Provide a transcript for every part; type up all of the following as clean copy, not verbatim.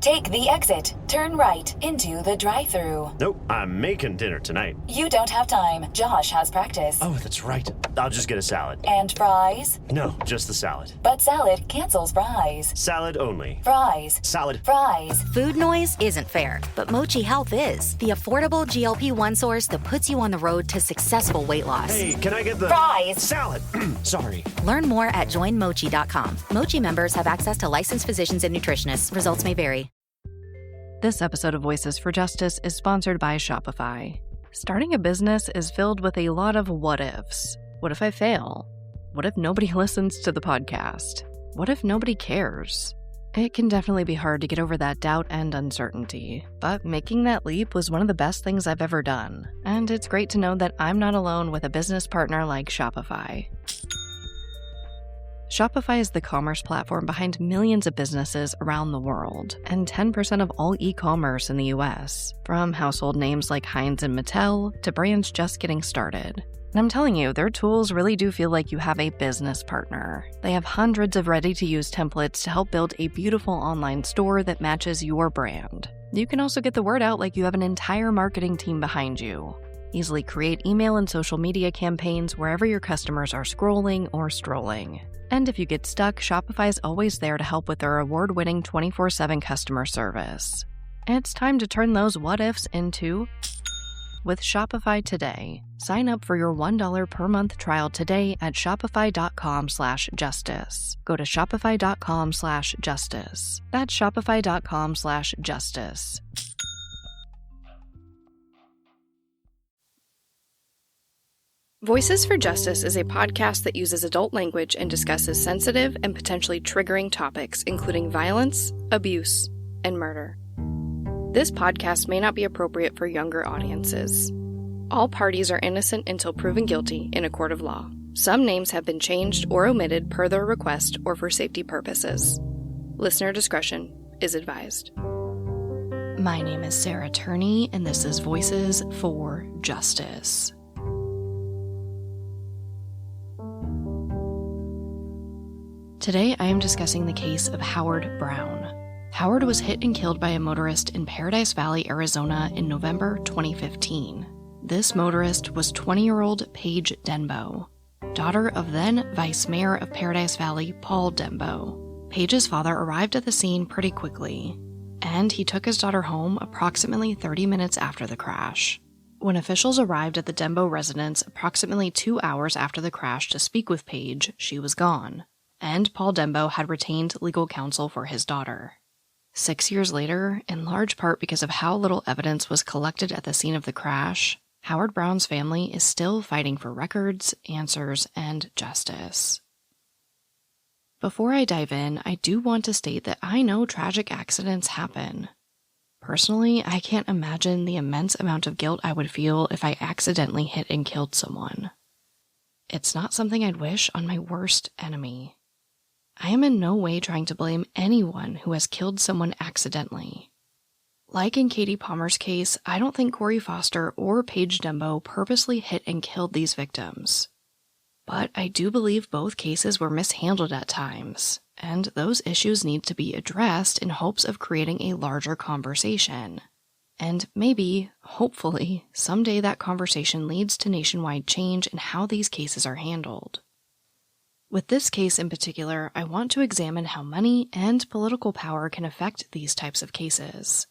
Take the exit. Turn right into the drive-thru. Nope, I'm making dinner tonight. You don't have time. Josh has practice. Oh, that's right. I'll just get a salad. And fries? No, just the salad. But salad cancels fries. Salad only. Fries. Salad. Fries. Food noise isn't fair, but Mochi Health is. The affordable GLP-1 source that puts you on the road to successful weight loss. Hey, can I get the... Fries. Salad. Sorry. Learn more at joinmochi.com. Mochi members have access to licensed physicians and nutritionists. Results may vary. This episode of Voices for Justice is sponsored by Shopify. Starting a business is filled with a lot of what-ifs. What if I fail? What if nobody listens to the podcast? What if nobody cares? It can definitely be hard to get over that doubt and uncertainty, but making that leap was one of the best things I've ever done, and it's great to know that I'm not alone with a business partner like Shopify. Shopify is the commerce platform behind millions of businesses around the world, and 10% of all e-commerce in the US, from household names like Heinz and Mattel to brands just getting started. And I'm telling you, their tools really do feel like you have a business partner. They have hundreds of ready-to-use templates to help build a beautiful online store that matches your brand. You can also get the word out like you have an entire marketing team behind you. Easily create email and social media campaigns wherever your customers are scrolling or strolling. And if you get stuck, Shopify is always there to help with their award-winning 24/7 customer service. It's time to turn those what-ifs into with Shopify today. Sign up for your $1 per month trial today at shopify.com/justice. Go to shopify.com/justice. That's shopify.com/justice. Voices for Justice is a podcast that uses adult language and discusses sensitive and potentially triggering topics, including violence, abuse, and murder. This podcast may not be appropriate for younger audiences. All parties are innocent until proven guilty in a court of law. Some names have been changed or omitted per their request or for safety purposes. Listener discretion is advised. My name is Sarah Turney, and this is Voices for Justice. Today, I am discussing the case of Howard Brown. Howard was hit and killed by a motorist in Paradise Valley, Arizona in November 2015. This motorist was 20-year-old Paige Denbow, daughter of then Vice Mayor of Paradise Valley, Paul Dembow. Paige's father arrived at the scene pretty quickly, and he took his daughter home approximately 30 minutes after the crash. When officials arrived at the Dembow residence approximately 2 hours after the crash to speak with Paige, she was gone, and Paul Dembow had retained legal counsel for his daughter. 6 years later, in large part because of how little evidence was collected at the scene of the crash, Howard Brown's family is still fighting for records, answers, and justice. Before I dive in, I do want to state that I know tragic accidents happen. Personally, I can't imagine the immense amount of guilt I would feel if I accidentally hit and killed someone. It's not something I'd wish on my worst enemy. I am in no way trying to blame anyone who has killed someone accidentally. Like in Katie Palmer's case, I don't think Corey Foster or Paige Denbow purposely hit and killed these victims. But I do believe both cases were mishandled at times, and those issues need to be addressed in hopes of creating a larger conversation. And maybe, hopefully, someday that conversation leads to nationwide change in how these cases are handled. With this case in particular, I want to examine how money and political power can affect these types of cases.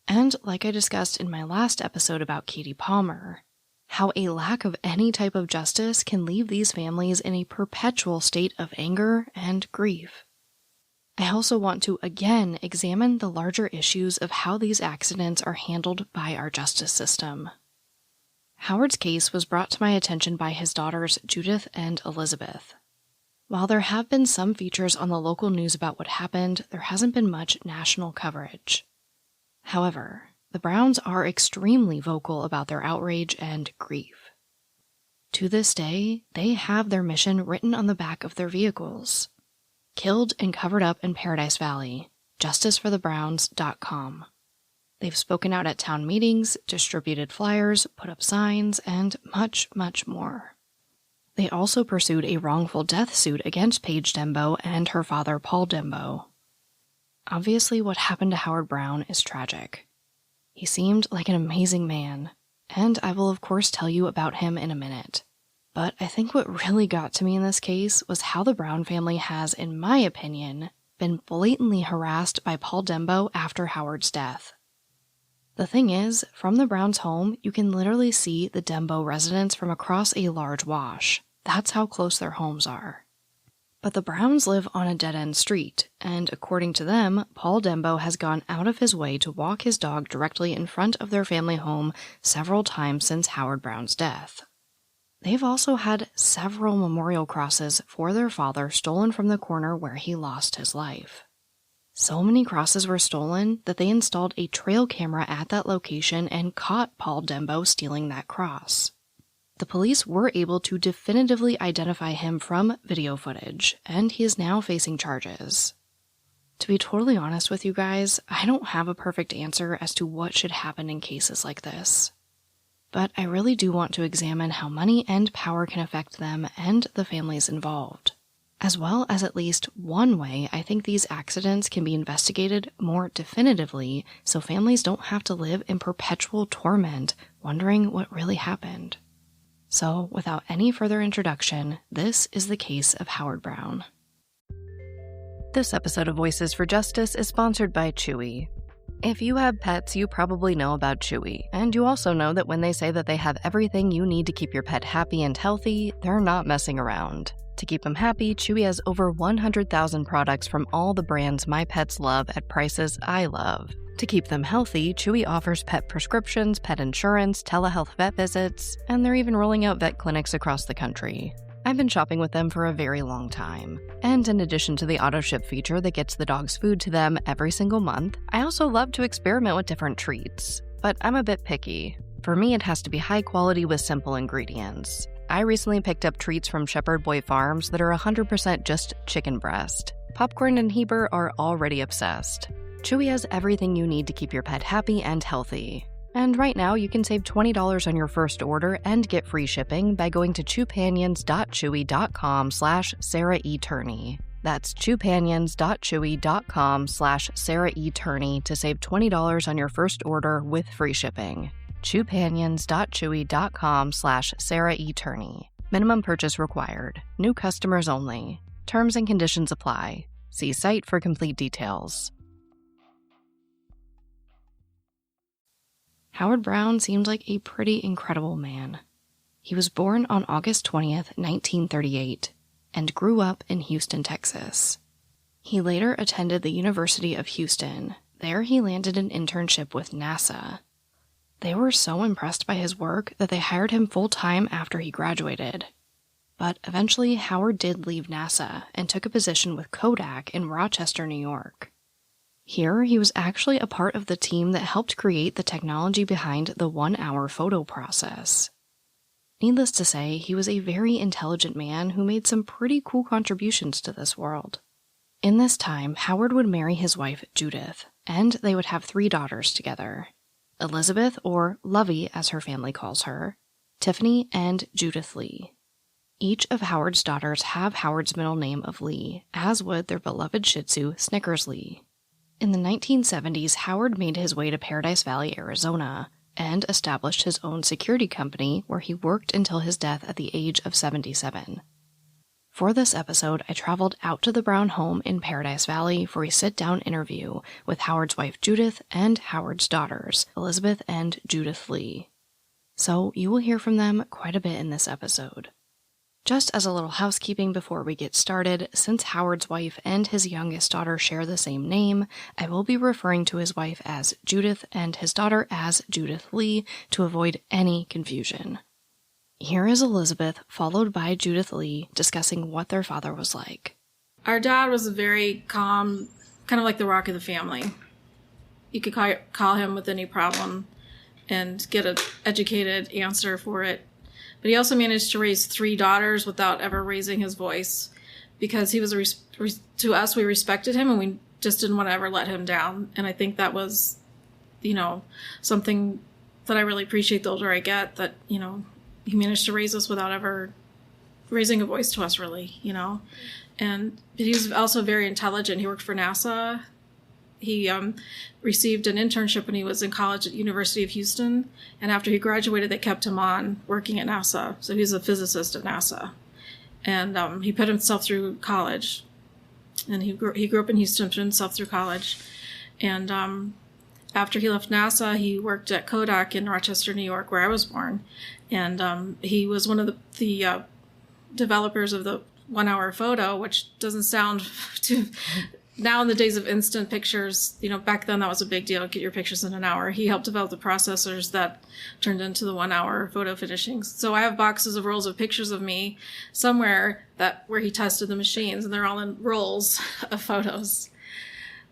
And like I discussed in my last episode about Katie Palmer, how a lack of any type of justice can leave these families in a perpetual state of anger and grief. I also want to again examine the larger issues of how these accidents are handled by our justice system. Howard's case was brought to my attention by his daughters Judith and Elizabeth. While there have been some features on the local news about what happened, there hasn't been much national coverage. However, the Browns are extremely vocal about their outrage and grief. To this day, they have their mission written on the back of their vehicles. Killed and covered up in Paradise Valley, justiceforthebrowns.com. They've spoken out at town meetings, distributed flyers, put up signs, and much, much more. They also pursued a wrongful death suit against Paige Denbow and her father Paul Dembow. Obviously, what happened to Howard Brown is tragic. He seemed like an amazing man, and I will of course tell you about him in a minute. But I think what really got to me in this case was how the Brown family has, in my opinion, been blatantly harassed by Paul Dembow after Howard's death. The thing is, from the Browns' home, you can literally see the Dembow residence from across a large wash. That's how close their homes are. But the Browns live on a dead-end street, and according to them, Paul Dembow has gone out of his way to walk his dog directly in front of their family home several times since Howard Brown's death. They've also had several memorial crosses for their father stolen from the corner where he lost his life. So many crosses were stolen that they installed a trail camera at that location and caught Paul Dembow stealing that cross. The police were able to definitively identify him from video footage, and he is now facing charges. To be totally honest with you guys, I don't have a perfect answer as to what should happen in cases like this. But I really do want to examine how money and power can affect them and the families involved, as well as at least one way I think these accidents can be investigated more definitively so families don't have to live in perpetual torment wondering what really happened. So, without any further introduction, this is the case of Howard Brown. This episode of Voices for Justice is sponsored by Chewy. If you have pets, you probably know about Chewy, and you also know that when they say that they have everything you need to keep your pet happy and healthy, they're not messing around. To keep them happy, Chewy has over 100,000 products from all the brands my pets love at prices I love. To keep them healthy, Chewy offers pet prescriptions, pet insurance, telehealth vet visits, and they're even rolling out vet clinics across the country. I've been shopping with them for a very long time. And in addition to the auto-ship feature that gets the dog's food to them every single month, I also love to experiment with different treats. But I'm a bit picky. For me, it has to be high quality with simple ingredients. I recently picked up treats from Shepherd Boy Farms that are 100% just chicken breast. Popcorn and Heber are already obsessed. Chewy has everything you need to keep your pet happy and healthy. And right now, you can save $20 on your first order and get free shipping by going to chewpanions.chewy.com/SarahETurney. That's chewpanions.chewy.com/SarahETurney to save $20 on your first order with free shipping. chewpanions.chewy.com/SarahETurney. Minimum purchase required. New customers only. Terms and conditions apply. See site for complete details. Howard Brown seemed like a pretty incredible man. He was born on August 20th, 1938, and grew up in Houston, Texas. He later attended the University of Houston. There he landed an internship with NASA. They were so impressed by his work that they hired him full-time after he graduated. But eventually, Howard did leave NASA and took a position with Kodak in Rochester, New York. Here, he was actually a part of the team that helped create the technology behind the 1-hour photo process. Needless to say, he was a very intelligent man who made some pretty cool contributions to this world. In this time, Howard would marry his wife, Judith, and they would have 3 daughters together: Elizabeth, or Lovey as her family calls her, Tiffany, and Judith Lee. Each of Howard's daughters have Howard's middle name of Lee, as would their beloved Shih Tzu, Snickers Lee. In the 1970s, Howard made his way to Paradise Valley, Arizona, and established his own security company where he worked until his death at the age of 77. For this episode, I traveled out to the Brown home in Paradise Valley for a sit-down interview with Howard's wife Judith and Howard's daughters, Elizabeth and Judith Lee. So you will hear from them quite a bit in this episode. Just as a little housekeeping before we get started, since Howard's wife and his youngest daughter share the same name, I will be referring to his wife as Judith and his daughter as Judith Lee to avoid any confusion. Here is Elizabeth, followed by Judith Lee, discussing what their father was like. Our dad was very calm, kind of like the rock of the family. You could call him with any problem and get an educated answer for it. But he also managed to raise 3 daughters without ever raising his voice, because he was to us, we respected him and we just didn't want to ever let him down. And I think that was, something that I really appreciate the older I get, that, he managed to raise us without ever raising a voice to us, really, And he was also very intelligent. He worked for NASA He received an internship when he was in college at University of Houston, and after he graduated, they kept him on working at NASA. So he's a physicist at NASA, and he put himself through college. And he grew up in Houston, put himself through college, and after he left NASA, he worked at Kodak in Rochester, New York, where I was born, and he was one of the developers of the 1 hour photo, which doesn't sound too. Now in the days of instant pictures, back then that was a big deal. Get your pictures in an hour. He helped develop the processors that turned into the 1 hour photo finishings. So I have boxes of rolls of pictures of me somewhere where he tested the machines, and they're all in rolls of photos.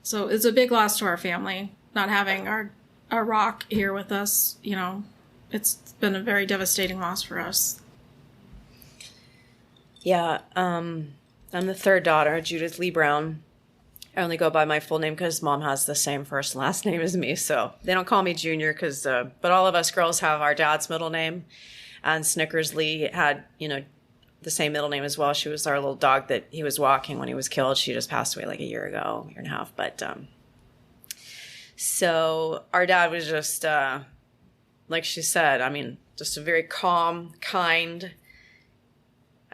So it's a big loss to our family, not having our rock here with us. It's been a very devastating loss for us. Yeah, I'm the third daughter, Judith Lee Brown. I only go by my full name because Mom has the same first and last name as me, so they don't call me Junior but all of us girls have our dad's middle name, and Snickers Lee had, the same middle name as well. She was our little dog that he was walking when he was killed. She just passed away like a year and a half, but so our dad was just, like she said, just a very calm, kind.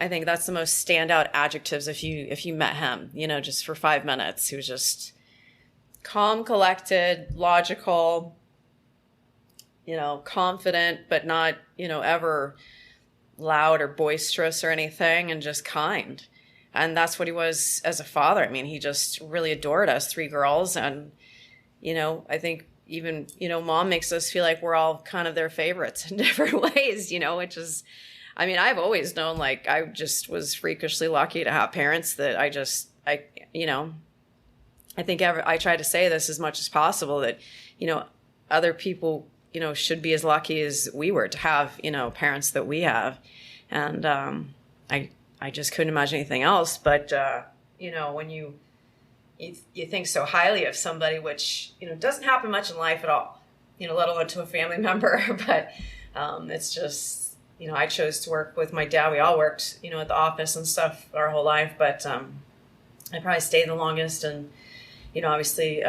I think that's the most standout adjectives if you met him, just for 5 minutes. He was just calm, collected, logical, confident, but not, ever loud or boisterous or anything, and just kind. And that's what he was as a father. He just really adored us 3 girls. And, I think even, Mom makes us feel like we're all kind of their favorites in different ways, which is, I've always known, I just was freakishly lucky to have parents that I think I try to say this as much as possible, that, other people, should be as lucky as we were to have, parents that we have. And I just couldn't imagine anything else. But, when you think so highly of somebody, which, doesn't happen much in life at all, let alone to a family member. But it's just, I chose to work with my dad. We all worked, at the office and stuff our whole life, but I probably stayed the longest and, obviously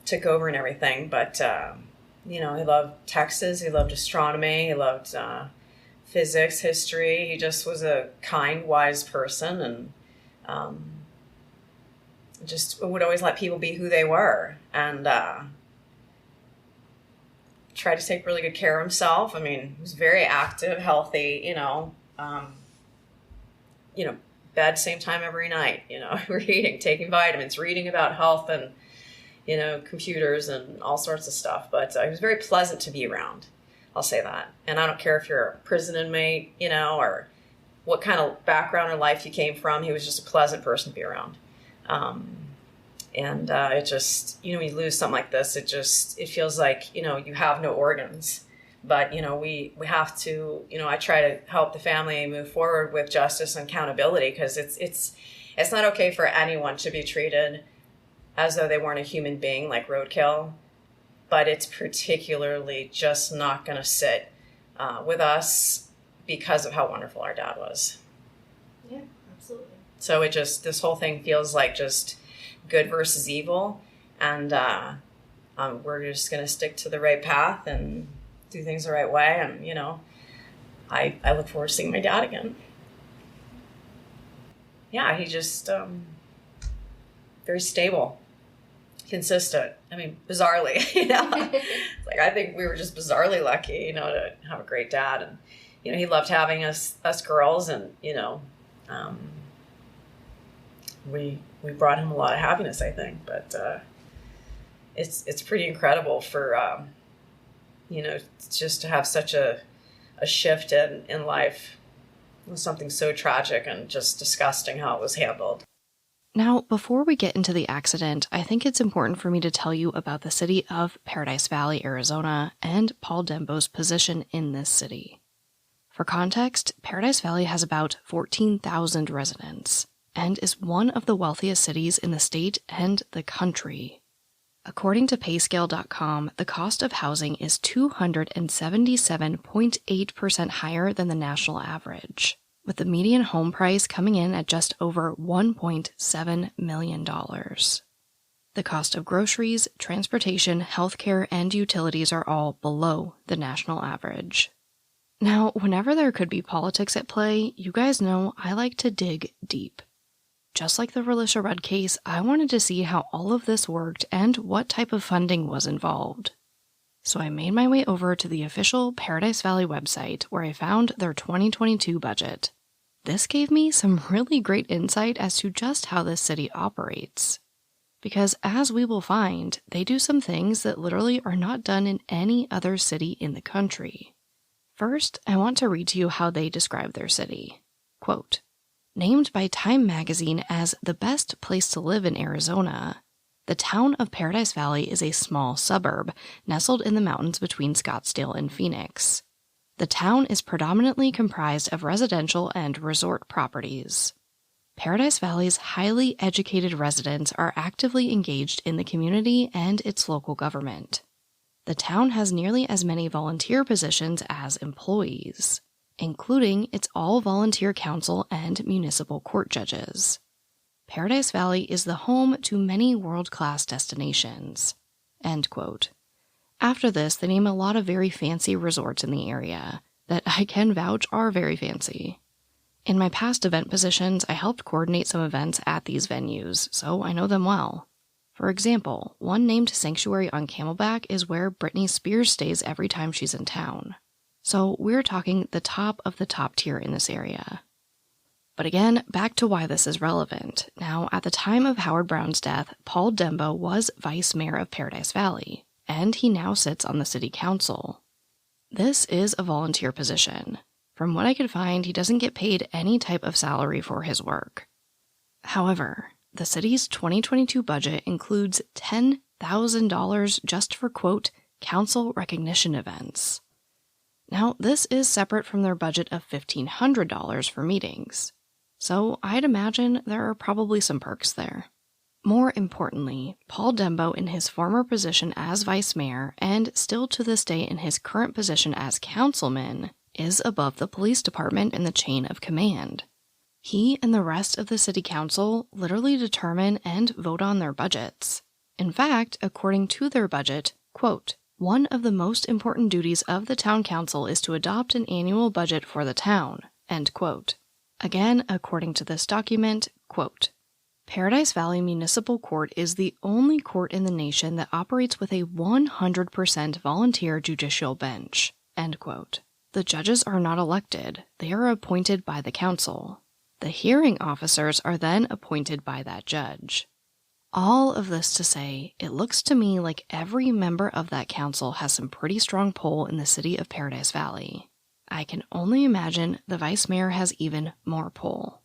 took over and everything. But, he loved Texas. He loved astronomy. He loved physics, history. He just was a kind, wise person, and just would always let people be who they were, and tried to take really good care of himself. He was very active, healthy, bed same time every night, reading, taking vitamins, reading about health and, computers and all sorts of stuff. But he was very pleasant to be around. I'll say that. And I don't care if you're a prison inmate, or what kind of background or life you came from. He was just a pleasant person to be around. And it just, when you lose something like this, it feels like, you have no organs. But, we have to, I try to help the family move forward with justice and accountability, because it's not okay for anyone to be treated as though they weren't a human being, like roadkill. But it's particularly just not going to sit with us because of how wonderful our dad was. Yeah, absolutely. So this whole thing feels like just good versus evil, and we're just going to stick to the right path and do things the right way. And I look forward to seeing my dad again. Yeah, he just very stable, consistent. Bizarrely, I think we were just bizarrely lucky, to have a great dad. And he loved having us girls, and we brought him a lot of happiness, I think. But it's pretty incredible for just to have such a shift in life. It was something so tragic and just disgusting how it was handled. Now, before we get into the accident, I think it's important for me to tell you about the city of Paradise Valley, Arizona, and Paul Dembow's position in this city. For context, Paradise Valley has about 14,000 residents and is one of the wealthiest cities in the state and the country. According to payscale.com, the cost of housing is 277.8% higher than the national average, with the median home price coming in at just over $1.7 million. The cost of groceries, transportation, healthcare, and utilities are all below the national average. Now, whenever there could be politics at play, you guys know I like to dig deep. Just like the Relisha Rudd case, I wanted to see how all of this worked and what type of funding was involved. So I made my way over to the official Paradise Valley website where I found their 2022 budget. This gave me some really great insight as to just how this city operates. Because as we will find, they do some things that literally are not done in any other city in the country. First, I want to read to you how they describe their city. Quote, named by Time magazine as the best place to live in Arizona, the town of Paradise Valley is a small suburb nestled in the mountains between Scottsdale and Phoenix. The town is predominantly comprised of residential and resort properties. Paradise Valley's highly educated residents are actively engaged in the community and its local government. The town has nearly as many volunteer positions as employees, including its all-volunteer council and municipal court judges. Paradise Valley is the home to many world-class destinations. End quote. After this, they name a lot of very fancy resorts in the area that I can vouch are very fancy. In my past event positions, I helped coordinate some events at these venues, so I know them well. For example, one named Sanctuary on Camelback is where Britney Spears stays every time she's in town. So we're talking the top of the top tier in this area. But again, back to why this is relevant. Now, at the time of Howard Brown's death, Paul Dembow was vice mayor of Paradise Valley, and he now sits on the city council. This is a volunteer position. From what I could find, he doesn't get paid any type of salary for his work. However, the city's 2022 budget includes $10,000 just for, quote, council recognition events. Now, this is separate from their budget of $1,500 for meetings. So I'd imagine there are probably some perks there. More importantly, Paul Dembow in his former position as vice mayor, and still to this day in his current position as councilman, is above the police department in the chain of command. He and the rest of the city council literally determine and vote on their budgets. In fact, according to their budget, quote, one of the most important duties of the town council is to adopt an annual budget for the town, end quote. Again, according to this document, quote, Paradise Valley Municipal Court is the only court in the nation that operates with a 100% volunteer judicial bench, end quote. The judges are not elected, they are appointed by the council. The hearing officers are then appointed by that judge. All of this to say, it looks to me like every member of that council has some pretty strong pull in the city of Paradise Valley. I can only imagine the vice mayor has even more pull.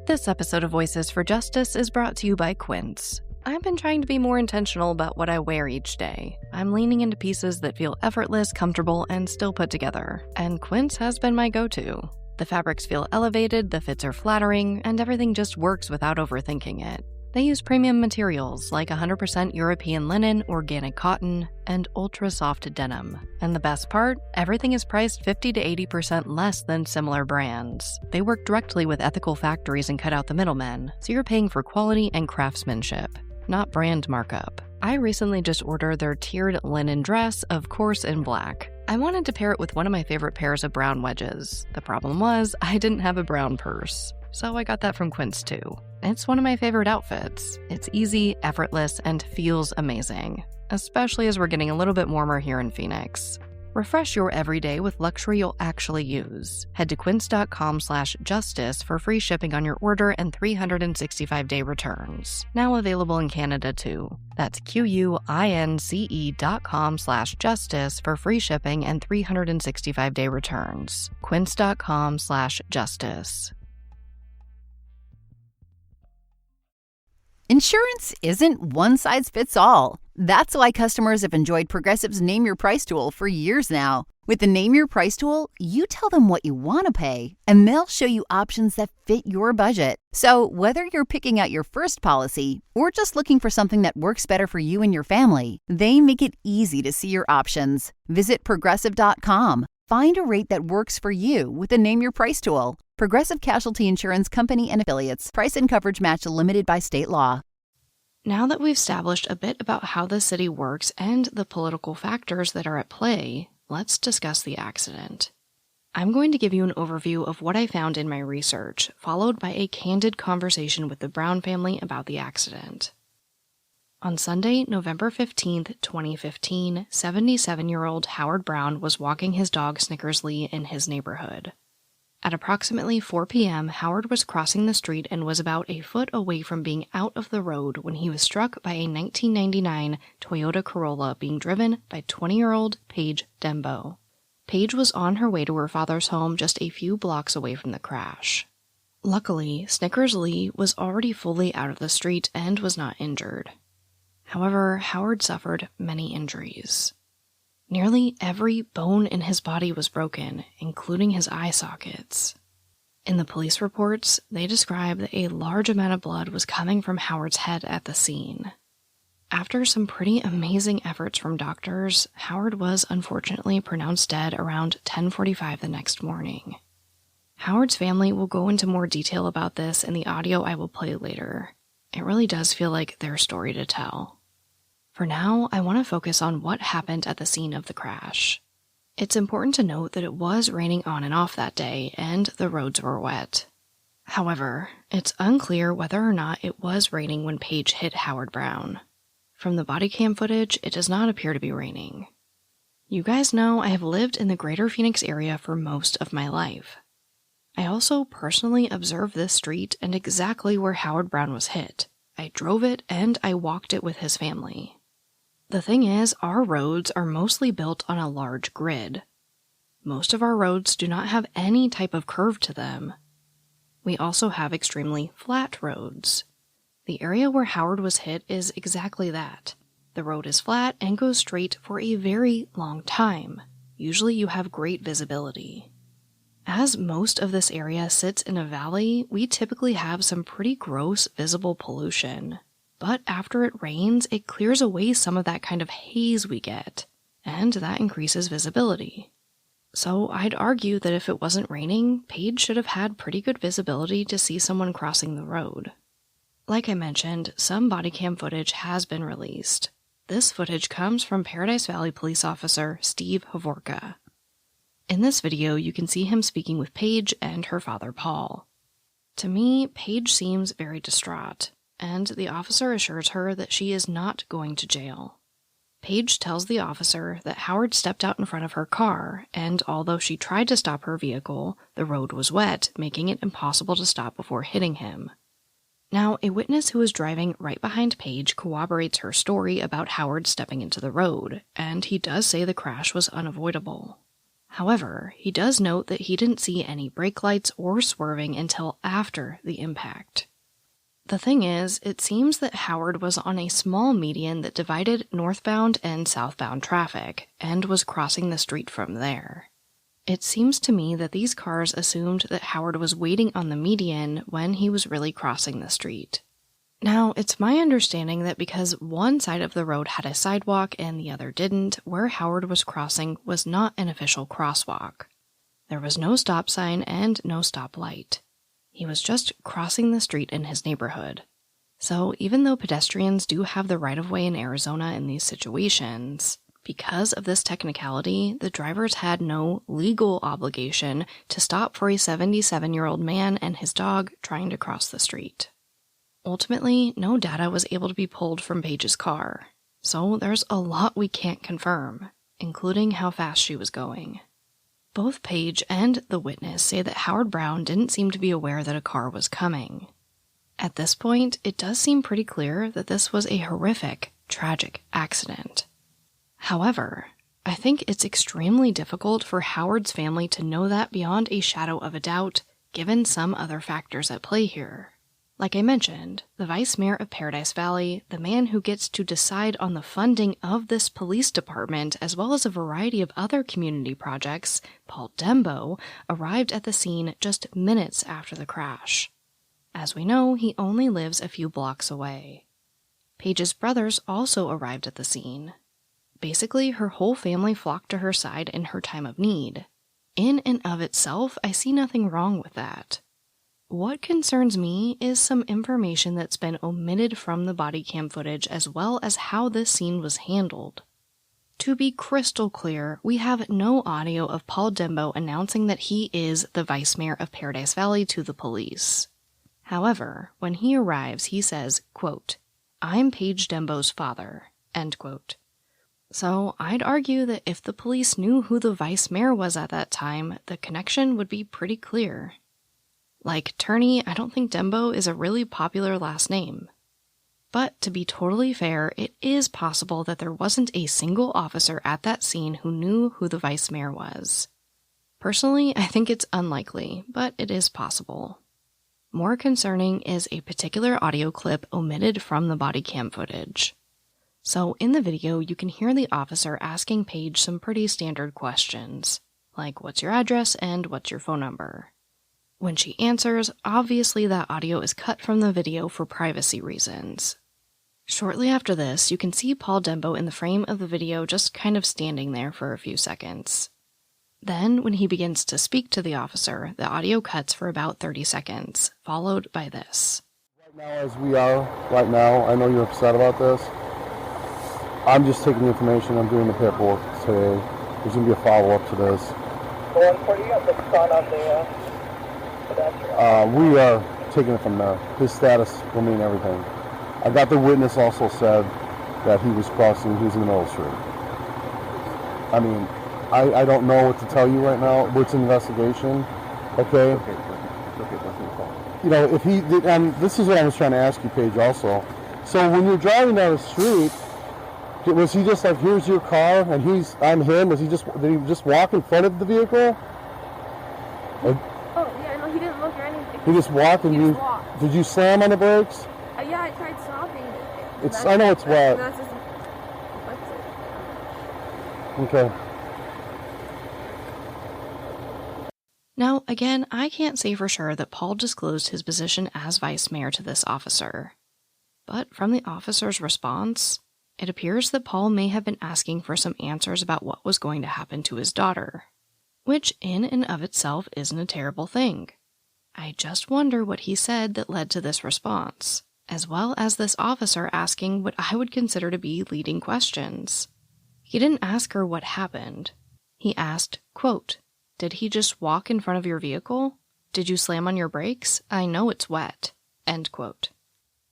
This episode of Voices for Justice is brought to you by Quince. I've been trying to be more intentional about what I wear each day. I'm leaning into pieces that feel effortless, comfortable, and still put together, and Quince has been my go-to. The fabrics feel elevated, the fits are flattering, and everything just works without overthinking it. They use premium materials like 100% European linen, organic cotton, and ultra-soft denim. And the best part? Everything is priced 50 to 80% less than similar brands. They work directly with ethical factories and cut out the middlemen, so you're paying for quality and craftsmanship, not brand markup. I recently just ordered their tiered linen dress, of course in black. I wanted to pair it with one of my favorite pairs of brown wedges. The problem was, I didn't have a brown purse. So I got that from Quince too. It's one of my favorite outfits. It's easy, effortless, and feels amazing, especially as we're getting a little bit warmer here in Phoenix. Refresh your everyday with luxury you'll actually use. Head to quince.com/justice for free shipping on your order and 365-day returns. Now available in Canada too. That's QUINCE.com/justice for free shipping and 365-day returns. Quince.com/justice. Insurance isn't one size fits all. That's why customers have enjoyed Progressive's Name Your Price tool for years now. With the Name Your Price tool, you tell them what you want to pay, and they'll show you options that fit your budget. So whether you're picking out your first policy or just looking for something that works better for you and your family, they make it easy to see your options. Visit Progressive.com. Find a rate that works for you with the Name Your Price tool. Progressive Casualty Insurance Company and Affiliates. Price and coverage match limited by state law. Now that we've established a bit about how the city works and the political factors that are at play, let's discuss the accident. I'm going to give you an overview of what I found in my research, followed by a candid conversation with the Brown family about the accident. On Sunday, November 15th, 2015, 77-year-old Howard Brown was walking his dog Snickersley in his neighborhood. At approximately 4 p.m., Howard was crossing the street and was about a foot away from being out of the road when he was struck by a 1999 Toyota Corolla being driven by 20-year-old Paige Denbow. Paige was on her way to her father's home just a few blocks away from the crash. Luckily, Snickersley was already fully out of the street and was not injured. However, Howard suffered many injuries. Nearly every bone in his body was broken, including his eye sockets. In the police reports, they describe that a large amount of blood was coming from Howard's head at the scene. After some pretty amazing efforts from doctors, Howard was unfortunately pronounced dead around 10:45 the next morning. Howard's family will go into more detail about this in the audio I will play later. It really does feel like their story to tell. For now, I want to focus on what happened at the scene of the crash. It's important to note that it was raining on and off that day, and the roads were wet. However, it's unclear whether or not it was raining when Paige hit Howard Brown. From the body cam footage, it does not appear to be raining. You guys know I have lived in the greater Phoenix area for most of my life. I also personally observed this street and exactly where Howard Brown was hit. I drove it and I walked it with his family. The thing is, our roads are mostly built on a large grid. Most of our roads do not have any type of curve to them. We also have extremely flat roads. The area where Howard was hit is exactly that. The road is flat and goes straight for a very long time. Usually you have great visibility. As most of this area sits in a valley, we typically have some pretty gross visible pollution. But after it rains, it clears away some of that kind of haze we get, and that increases visibility. So I'd argue that if it wasn't raining, Paige should have had pretty good visibility to see someone crossing the road. Like I mentioned, some body cam footage has been released. This footage comes from Paradise Valley police officer Steve Hovorka. In this video, you can see him speaking with Paige and her father Paul. To me, Paige seems very distraught, and the officer assures her that she is not going to jail. Paige tells the officer that Howard stepped out in front of her car, and although she tried to stop her vehicle, the road was wet, making it impossible to stop before hitting him. Now, a witness who was driving right behind Paige corroborates her story about Howard stepping into the road, and he does say the crash was unavoidable. However, he does note that he didn't see any brake lights or swerving until after the impact. The thing is, it seems that Howard was on a small median that divided northbound and southbound traffic, and was crossing the street from there. It seems to me that these cars assumed that Howard was waiting on the median when he was really crossing the street. Now, it's my understanding that because one side of the road had a sidewalk and the other didn't, where Howard was crossing was not an official crosswalk. There was no stop sign and no stoplight. He was just crossing the street in his neighborhood. So even though pedestrians do have the right-of-way in Arizona in these situations, because of this technicality, the drivers had no legal obligation to stop for a 77-year-old man and his dog trying to cross the street. Ultimately, no data was able to be pulled from Paige's car, so there's a lot we can't confirm, including how fast she was going. Both Paige and the witness say that Howard Brown didn't seem to be aware that a car was coming. At this point, it does seem pretty clear that this was a horrific, tragic accident. However, I think it's extremely difficult for Howard's family to know that beyond a shadow of a doubt, given some other factors at play here. Like I mentioned, the vice mayor of Paradise Valley, the man who gets to decide on the funding of this police department, as well as a variety of other community projects, Paul Dembow, arrived at the scene just minutes after the crash. As we know, he only lives a few blocks away. Paige's brothers also arrived at the scene. Basically, her whole family flocked to her side in her time of need. In and of itself, I see nothing wrong with that. What concerns me is some information that's been omitted from the body cam footage as well as how this scene was handled. To be crystal clear, we have no audio of Paul Dembow announcing that he is the vice mayor of Paradise Valley to the police. However, when he arrives, he says, quote, "I'm Paige Denbow's father," end quote. So I'd argue that if the police knew who the vice mayor was at that time, the connection would be pretty clear. Like Turney, I don't think Dembow is a really popular last name. But to be totally fair, it is possible that there wasn't a single officer at that scene who knew who the vice mayor was. Personally, I think it's unlikely, but it is possible. More concerning is a particular audio clip omitted from the body cam footage. So in the video, you can hear the officer asking Paige some pretty standard questions, like what's your address and what's your phone number. When she answers, obviously that audio is cut from the video for privacy reasons. Shortly after this, you can see Paul Dembow in the frame of the video just kind of standing there for a few seconds. Then, when he begins to speak to the officer, the audio cuts for about 30 seconds, followed by this. Right now, as we are right now, I know you're upset about this. I'm just taking the information. I'm doing the paperwork today. There's going to be a follow-up to this. 140, you got the sun on the pedestrian. We are taking it from there. His status will mean everything. I got the witness also said that he was crossing, he was in the middle of the street. I mean, I don't know what to tell you right now. It's an investigation, okay? You know, if he did, and this is what I was trying to ask you, Paige, also. So when you're driving down the street, was he just like, here's your car, and I'm him? Did he just walk in front of the vehicle? Oh, yeah, no, he didn't look or anything. He just walked, and did you slam on the brakes? Yeah, I tried stopping. I know it's wet. That's just, okay. Now, again, I can't say for sure that Paul disclosed his position as vice mayor to this officer. But from the officer's response, it appears that Paul may have been asking for some answers about what was going to happen to his daughter, which in and of itself isn't a terrible thing. I just wonder what he said that led to this response, as well as this officer asking what I would consider to be leading questions. He didn't ask her what happened. He asked, quote, "Did he just walk in front of your vehicle? Did you slam on your brakes? I know it's wet," end quote.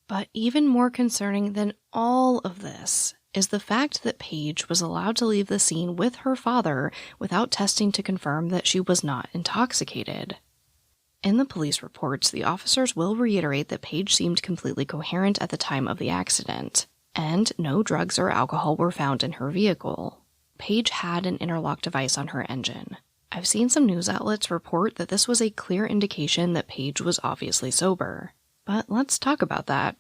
But even more concerning than all of this is the fact that Paige was allowed to leave the scene with her father without testing to confirm that she was not intoxicated. In the police reports, the officers will reiterate that Paige seemed completely coherent at the time of the accident, and no drugs or alcohol were found in her vehicle. Paige had an interlock device on her engine. I've seen some news outlets report that this was a clear indication that Paige was obviously sober. But let's talk about that.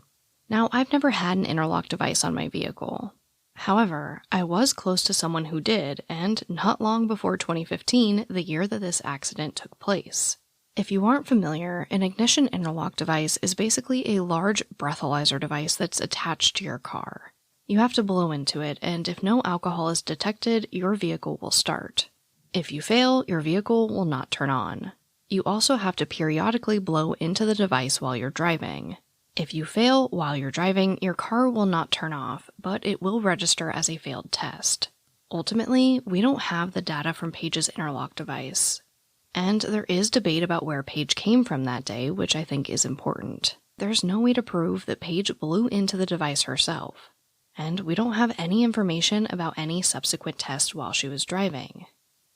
Now, I've never had an interlock device on my vehicle. However, I was close to someone who did, and not long before 2015, the year that this accident took place. If you aren't familiar, an ignition interlock device is basically a large breathalyzer device that's attached to your car. You have to blow into it, and if no alcohol is detected, your vehicle will start. If you fail, your vehicle will not turn on. You also have to periodically blow into the device while you're driving. If you fail while you're driving, your car will not turn off, but it will register as a failed test. Ultimately, we don't have the data from Paige's interlock device. And there is debate about where Paige came from that day, which I think is important. There's no way to prove that Paige blew into the device herself. And we don't have any information about any subsequent tests while she was driving.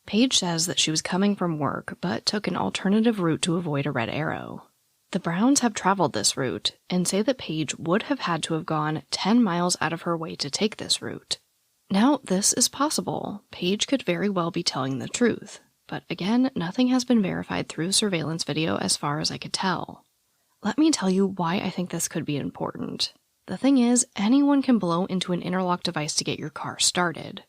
Paige says that she was coming from work, but took an alternative route to avoid a red arrow. The Browns have traveled this route, and say that Paige would have had to have gone 10 miles out of her way to take this route. Now, this is possible. Paige could very well be telling the truth, but again, nothing has been verified through surveillance video as far as I could tell. Let me tell you why I think this could be important. The thing is, anyone can blow into an interlock device to get your car started.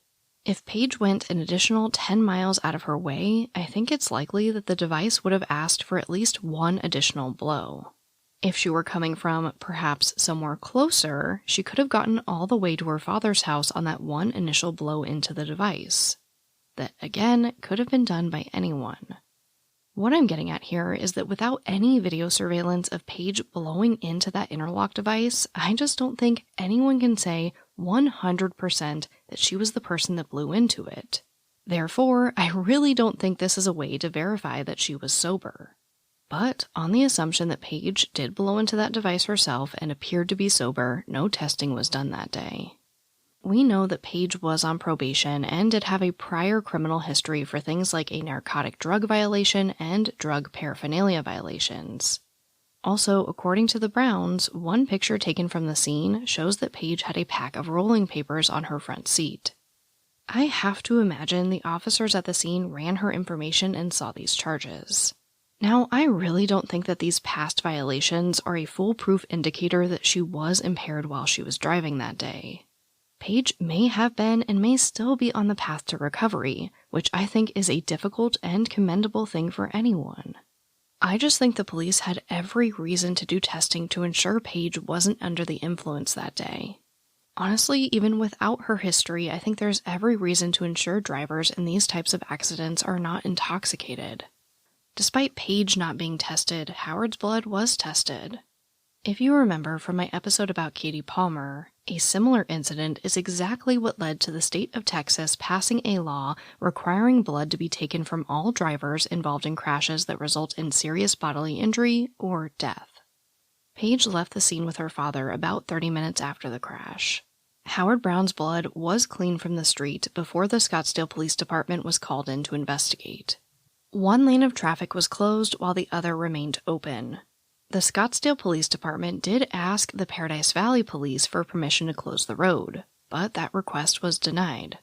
If Paige went an additional 10 miles out of her way, I think it's likely that the device would have asked for at least one additional blow. If she were coming from perhaps somewhere closer, she could have gotten all the way to her father's house on that one initial blow into the device. That, again, could have been done by anyone. What I'm getting at here is that without any video surveillance of Paige blowing into that interlock device, I just don't think anyone can say 100% that she was the person that blew into it. Therefore, I really don't think this is a way to verify that she was sober. But on the assumption that Paige did blow into that device herself and appeared to be sober, no testing was done that day. We know that Paige was on probation and did have a prior criminal history for things like a narcotic drug violation and drug paraphernalia violations. Also, according to the Browns, one picture taken from the scene shows that Paige had a pack of rolling papers on her front seat. I have to imagine the officers at the scene ran her information and saw these charges. Now, I really don't think that these past violations are a foolproof indicator that she was impaired while she was driving that day. Paige may have been and may still be on the path to recovery, which I think is a difficult and commendable thing for anyone. I just think the police had every reason to do testing to ensure Paige wasn't under the influence that day. Honestly, even without her history, I think there's every reason to ensure drivers in these types of accidents are not intoxicated. Despite Paige not being tested, Howard's blood was tested. If you remember from my episode about Katie Palmer, a similar incident is exactly what led to the state of Texas passing a law requiring blood to be taken from all drivers involved in crashes that result in serious bodily injury or death. Paige left the scene with her father about 30 minutes after the crash. Howard Brown's blood was clean from the street before the Scottsdale Police Department was called in to investigate. One lane of traffic was closed while the other remained open. The Scottsdale Police Department did ask the Paradise Valley Police for permission to close the road, but that request was denied.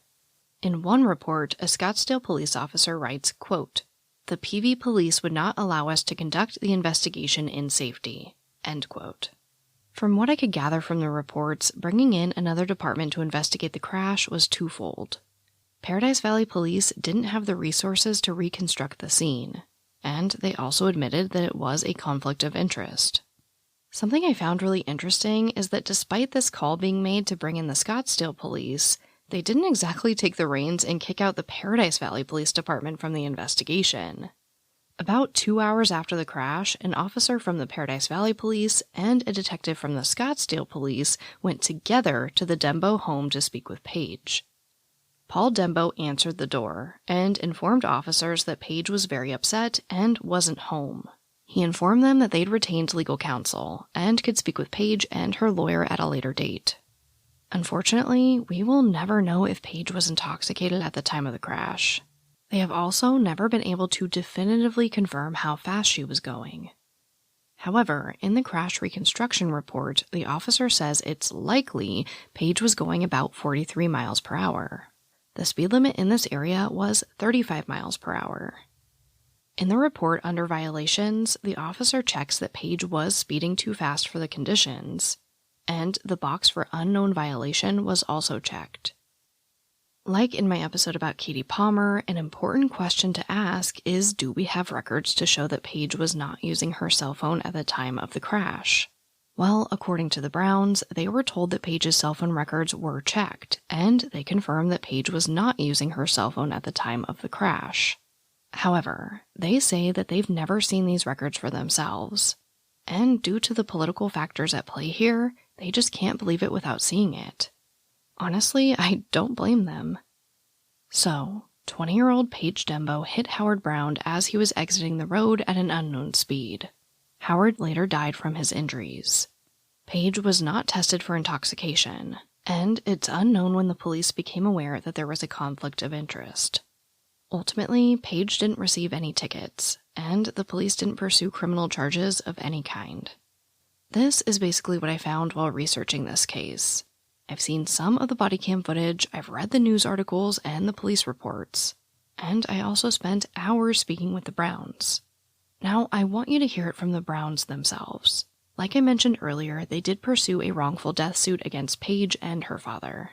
In one report, a Scottsdale police officer writes, quote, "The PV police would not allow us to conduct the investigation in safety," end quote. From what I could gather from the reports, bringing in another department to investigate the crash was twofold. Paradise Valley Police didn't have the resources to reconstruct the scene, and they also admitted that it was a conflict of interest. Something I found really interesting is that despite this call being made to bring in the Scottsdale Police, they didn't exactly take the reins and kick out the Paradise Valley Police Department from the investigation. About 2 hours after the crash, an officer from the Paradise Valley Police and a detective from the Scottsdale Police went together to the Dembow home to speak with Paige. Paul Dembow answered the door and informed officers that Paige was very upset and wasn't home. He informed them that they'd retained legal counsel and could speak with Paige and her lawyer at a later date. Unfortunately, we will never know if Paige was intoxicated at the time of the crash. They have also never been able to definitively confirm how fast she was going. However, in the crash reconstruction report, the officer says it's likely Paige was going about 43 miles per hour. The speed limit in this area was 35 miles per hour. In the report under violations, the officer checks that Paige was speeding too fast for the conditions, and the box for unknown violation was also checked. Like in my episode about Katie Palmer, an important question to ask is, do we have records to show that Paige was not using her cell phone at the time of the crash? Well, according to the Browns, they were told that Paige's cell phone records were checked, and they confirmed that Paige was not using her cell phone at the time of the crash. However, they say that they've never seen these records for themselves, and due to the political factors at play here, they just can't believe it without seeing it. Honestly, I don't blame them. So, 20-year-old Paige Denbow hit Howard Brown as he was exiting the road at an unknown speed. Howard later died from his injuries. Paige was not tested for intoxication, and it's unknown when the police became aware that there was a conflict of interest. Ultimately, Paige didn't receive any tickets, and the police didn't pursue criminal charges of any kind. This is basically what I found while researching this case. I've seen some of the body cam footage, I've read the news articles and the police reports, and I also spent hours speaking with the Browns. Now, I want you to hear it from the Browns themselves. Like I mentioned earlier, they did pursue a wrongful death suit against Paige and her father.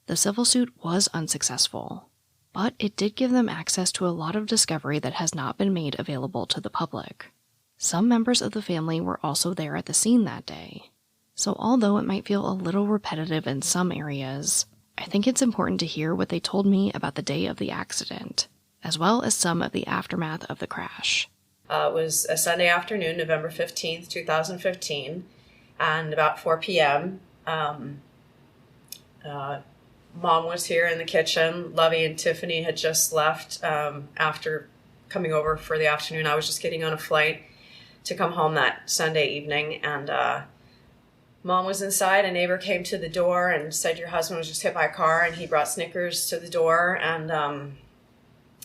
The civil suit was unsuccessful, but it did give them access to a lot of discovery that has not been made available to the public. Some members of the family were also there at the scene that day. So although it might feel a little repetitive in some areas, I think it's important to hear what they told me about the day of the accident, as well as some of the aftermath of the crash. It was a Sunday afternoon, November 15th, 2015, and about 4 p.m., Mom was here in the kitchen. Lovey and Tiffany had just left after coming over for the afternoon. I was just getting on a flight to come home that Sunday evening, and Mom was inside. A neighbor came to the door and said your husband was just hit by a car, and he brought Snickers to the door, and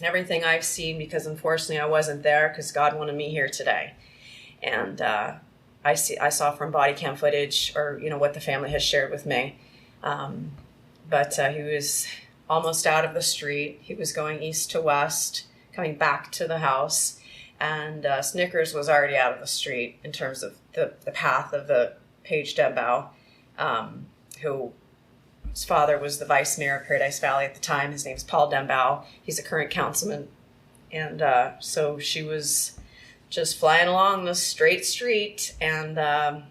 everything I've seen, because unfortunately I wasn't there because God wanted me here today. And I saw from body cam footage, or what the family has shared with me, but he was almost out of the street. He was going east to west, coming back to the house, and Snickers was already out of the street in terms of the path of the Paige Denbow, whose father was the vice mayor of Paradise Valley at the time. His name's Paul Dembow. He's a current councilman. And so she was just flying along the straight street, and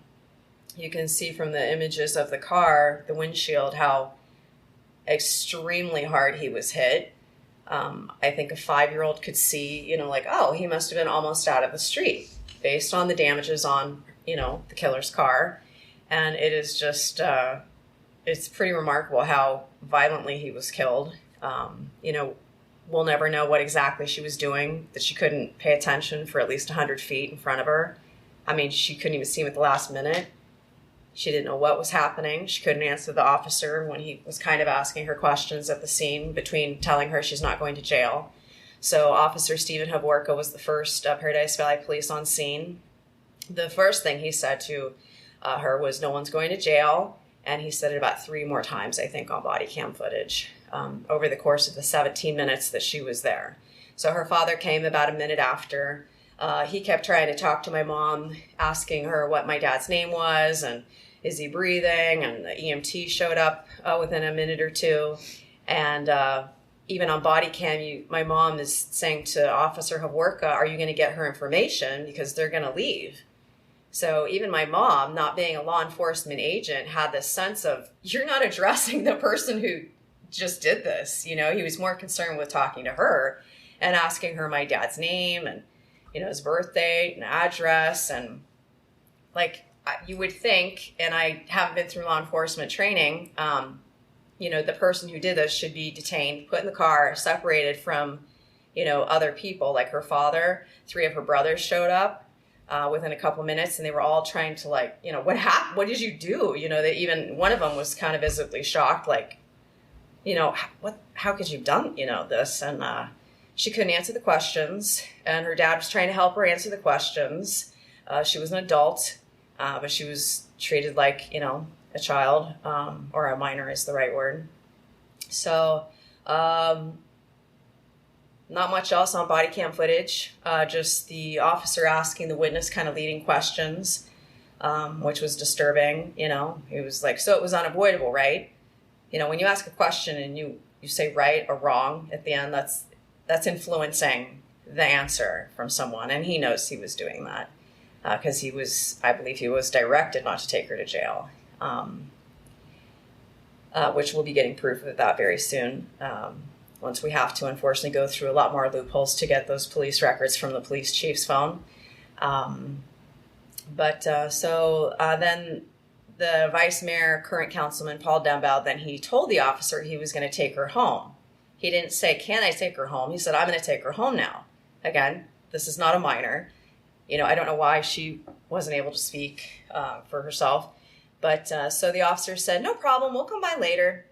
you can see from the images of the car, the windshield, how extremely hard he was hit. I think a 5-year-old could see, oh, he must have been almost out of the street based on the damages on, the killer's car. And it is just, it's pretty remarkable how violently he was killed. We'll never know what exactly she was doing, that she couldn't pay attention for at least 100 feet in front of her. I mean, she couldn't even see him at the last minute. She didn't know what was happening. She couldn't answer the officer when he was kind of asking her questions at the scene, between telling her she's not going to jail. So Officer Stephen Havorka was the first Paradise Valley police on scene. The first thing he said to her was, no one's going to jail. And he said it about 3 more times, I think, on body cam footage over the course of the 17 minutes that she was there. So her father came about a minute after. He kept trying to talk to my mom, asking her what my dad's name was and is he breathing, and the EMT showed up within a minute or two. And even on body cam, my mom is saying to Officer Havorka, are you going to get her information, because they're going to leave? So even my mom, not being a law enforcement agent, had this sense of, you're not addressing the person who just did this. He was more concerned with talking to her and asking her my dad's name and, his birth date and address. And you would think, and I haven't been through law enforcement training, the person who did this should be detained, put in the car, separated from, other people, like her father. 3 of her brothers showed up within a couple minutes, and they were all trying to what happened? What did you do? That even one of them was kind of visibly shocked, how could you have done, this? And she couldn't answer the questions, and her dad was trying to help her answer the questions. She was an adult, but she was treated like, a child, or a minor is the right word. So, not much else on body cam footage, just the officer asking the witness kind of leading questions, which was disturbing. He was like, so it was unavoidable, right? When you ask a question and you say right or wrong at the end, that's influencing the answer from someone. And he knows he was doing that because I believe he was directed not to take her to jail, which we'll be getting proof of that very soon. Once we have to, unfortunately, go through a lot more loopholes to get those police records from the police chief's phone. Then the vice mayor, current councilman, Paul Dembow, then he told the officer he was going to take her home. He didn't say, can I take her home? He said, I'm going to take her home now. Again, this is not a minor. I don't know why she wasn't able to speak for herself. But so the officer said, no problem, we'll come by later.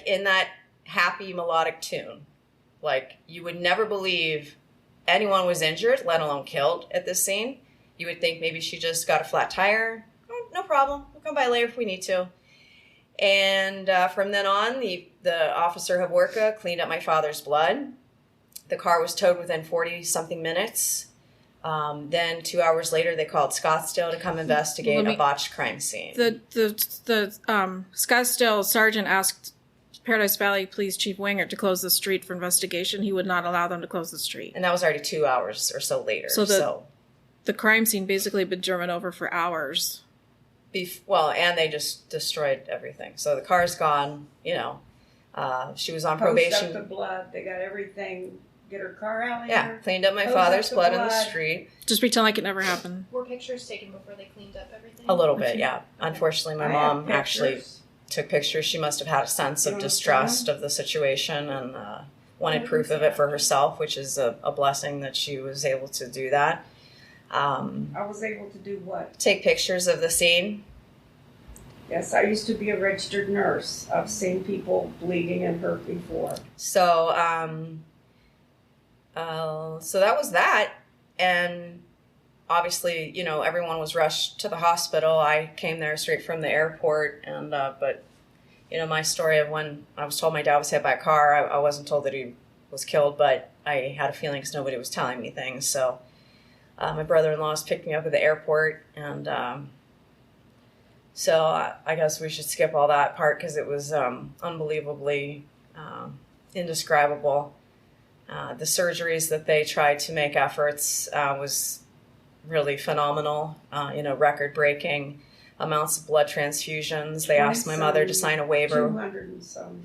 In that happy melodic tune. You would never believe anyone was injured, let alone killed at this scene. You would think maybe she just got a flat tire. Oh, no problem, we'll come by later if we need to. And from then on, the officer Havorka cleaned up my father's blood. The car was towed within 40-something minutes. Then 2 hours later, they called Scottsdale to come investigate a botched crime scene. The Scottsdale sergeant asked Paradise Valley Police Chief Winger to close the street for investigation. He would not allow them to close the street. And that was already 2 hours or so later. So the crime scene basically been driven over for hours. And they just destroyed everything. So the car's gone, she was on probation. Post up the blood. They got everything get her car out Yeah, here. cleaned up my hose father's up the blood in the street. Just pretend like it never happened. Were pictures taken before they cleaned up everything? A little bit, yeah. Unfortunately, my I mom have actually pictures. took pictures. She must have had a sense You of wanna distrust see of the situation and wanted proof of it for herself, which is a blessing that she was able to do that. I was able to do what? Take pictures of the scene. Yes, I used to be a registered nurse. I've seen people bleeding and hurt before. So, so that was that. And obviously, you know, everyone was rushed to the hospital. I came there straight from the airport. And, but, you know, my story of when I was told my dad was hit by a car, I wasn't told that he was killed, but I had a feeling because nobody was telling me things. So my brother-in-law's picked me up at the airport. And so I guess we should skip all that part because it was unbelievably indescribable. The surgeries that they tried to make efforts was really phenomenal, you know, record-breaking amounts of blood transfusions. They asked my mother to sign a waiver. 200 and some.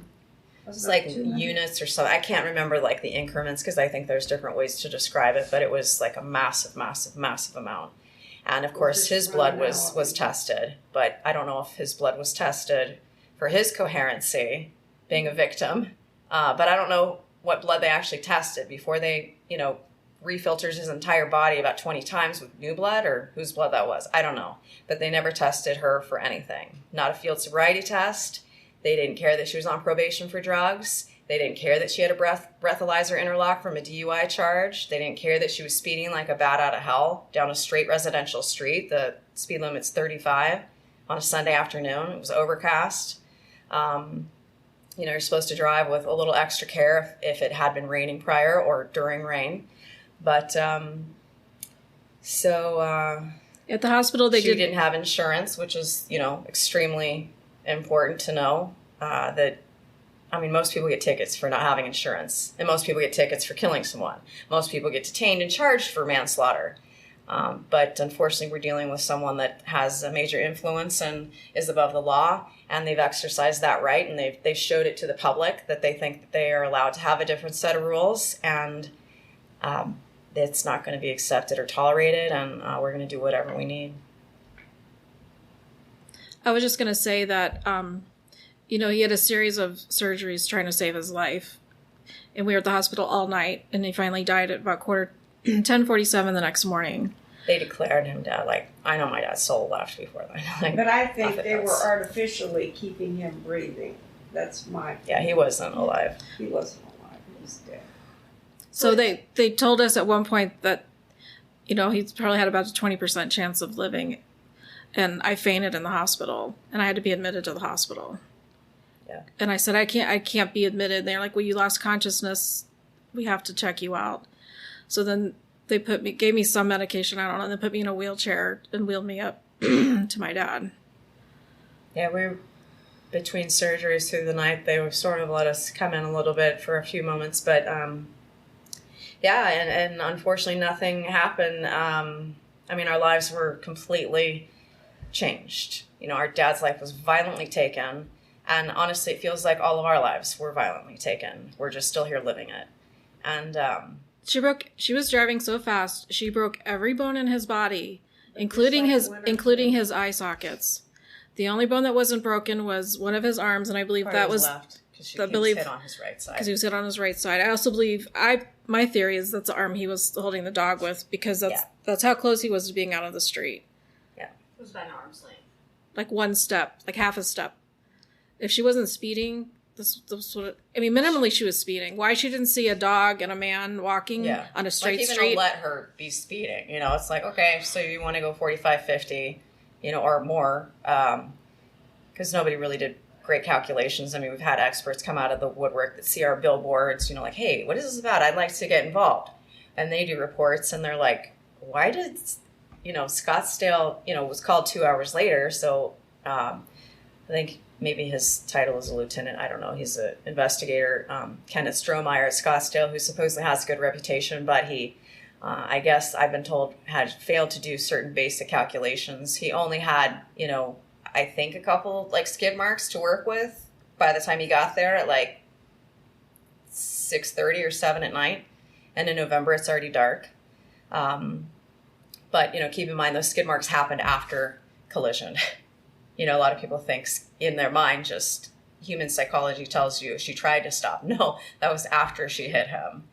It's like units or something. I can't remember like the increments because I think there's different ways to describe it, but it was like a massive, massive, massive amount. And of course his blood was tested, but I don't know if his blood was tested for his coherency, being a victim. But I don't know what blood they actually tested before they, you know, refilters his entire body about 20 times with new blood or whose blood that was. I don't know. But they never tested her for anything. Not a field sobriety test. They didn't care that she was on probation for drugs. They didn't care that she had a breathalyzer interlock from a DUI charge. They didn't care that she was speeding like a bat out of hell down a straight residential street. The speed limit's 35 on a Sunday afternoon. It was overcast. You know, you're supposed to drive with a little extra care if it had been raining prior or during rain. But so at the hospital, she didn't have insurance, which is, you know, extremely important to know that. I mean, most people get tickets for not having insurance, and most people get tickets for killing someone. Most people get detained and charged for manslaughter. But unfortunately, we're dealing with someone that has a major influence and is above the law, and they've exercised that right, and they've showed it to the public that they think that they are allowed to have a different set of rules, and it's not going to be accepted or tolerated, and we're going to do whatever we need. I was just going to say that, you know, he had a series of surgeries trying to save his life, and we were at the hospital all night, and he finally died at about 10:47 the next morning. They declared him dead. Like, I know my dad's soul left before then. Like, but I think they were artificially keeping him breathing. That's my... Yeah, he wasn't alive. He wasn't alive. He was dead. So they told us at one point that, you know, he's probably had about a 20% chance of living. And I fainted in the hospital, and I had to be admitted to the hospital. Yeah. And I said, I can't be admitted. And they're like, well, you lost consciousness. We have to check you out. So then they gave me some medication, I don't know, and they put me in a wheelchair and wheeled me up to my dad. Yeah, we between surgeries through the night, they were sort of let us come in a little bit for a few moments, but yeah, and unfortunately nothing happened. I mean, our lives were completely changed. You know, our dad's life was violently taken, and honestly, it feels like all of our lives were violently taken. We're just still here living it. And she was driving so fast, she broke every bone in his body, including his eye sockets. The only bone that wasn't broken was one of his arms, and I believe that was left because he was hit on his right side. Because he was hit on his right side. I also believe my theory is that's the arm he was holding the dog with, because that's how close he was to being out on the street. Yeah, it was about an arm's length. Like one step, like half a step. If she wasn't speeding, this what minimally she was speeding. Why she didn't see a dog and a man walking on a straight even street? To let her be speeding, you know, it's like, okay, so you want to go 45, 50, you know, or more, because nobody really did great calculations. I mean, we've had experts come out of the woodwork that see our billboards, you know, like, hey, what is this about? I'd like to get involved. And they do reports, and they're like, why did, you know, Scottsdale, you know, was called 2 hours later, so I think maybe his title is a lieutenant. I don't know. He's an investigator, Kenneth Strohmeyer at Scottsdale, who supposedly has a good reputation, but he, I guess I've been told, had failed to do certain basic calculations. He only had, you know, I think a couple like skid marks to work with by the time he got there at like 6:30 or 7 at night. And in November, it's already dark. But, keep in mind, those skid marks happened after collision. A lot of people think in their mind, just human psychology tells you she tried to stop. No, that was after she hit him.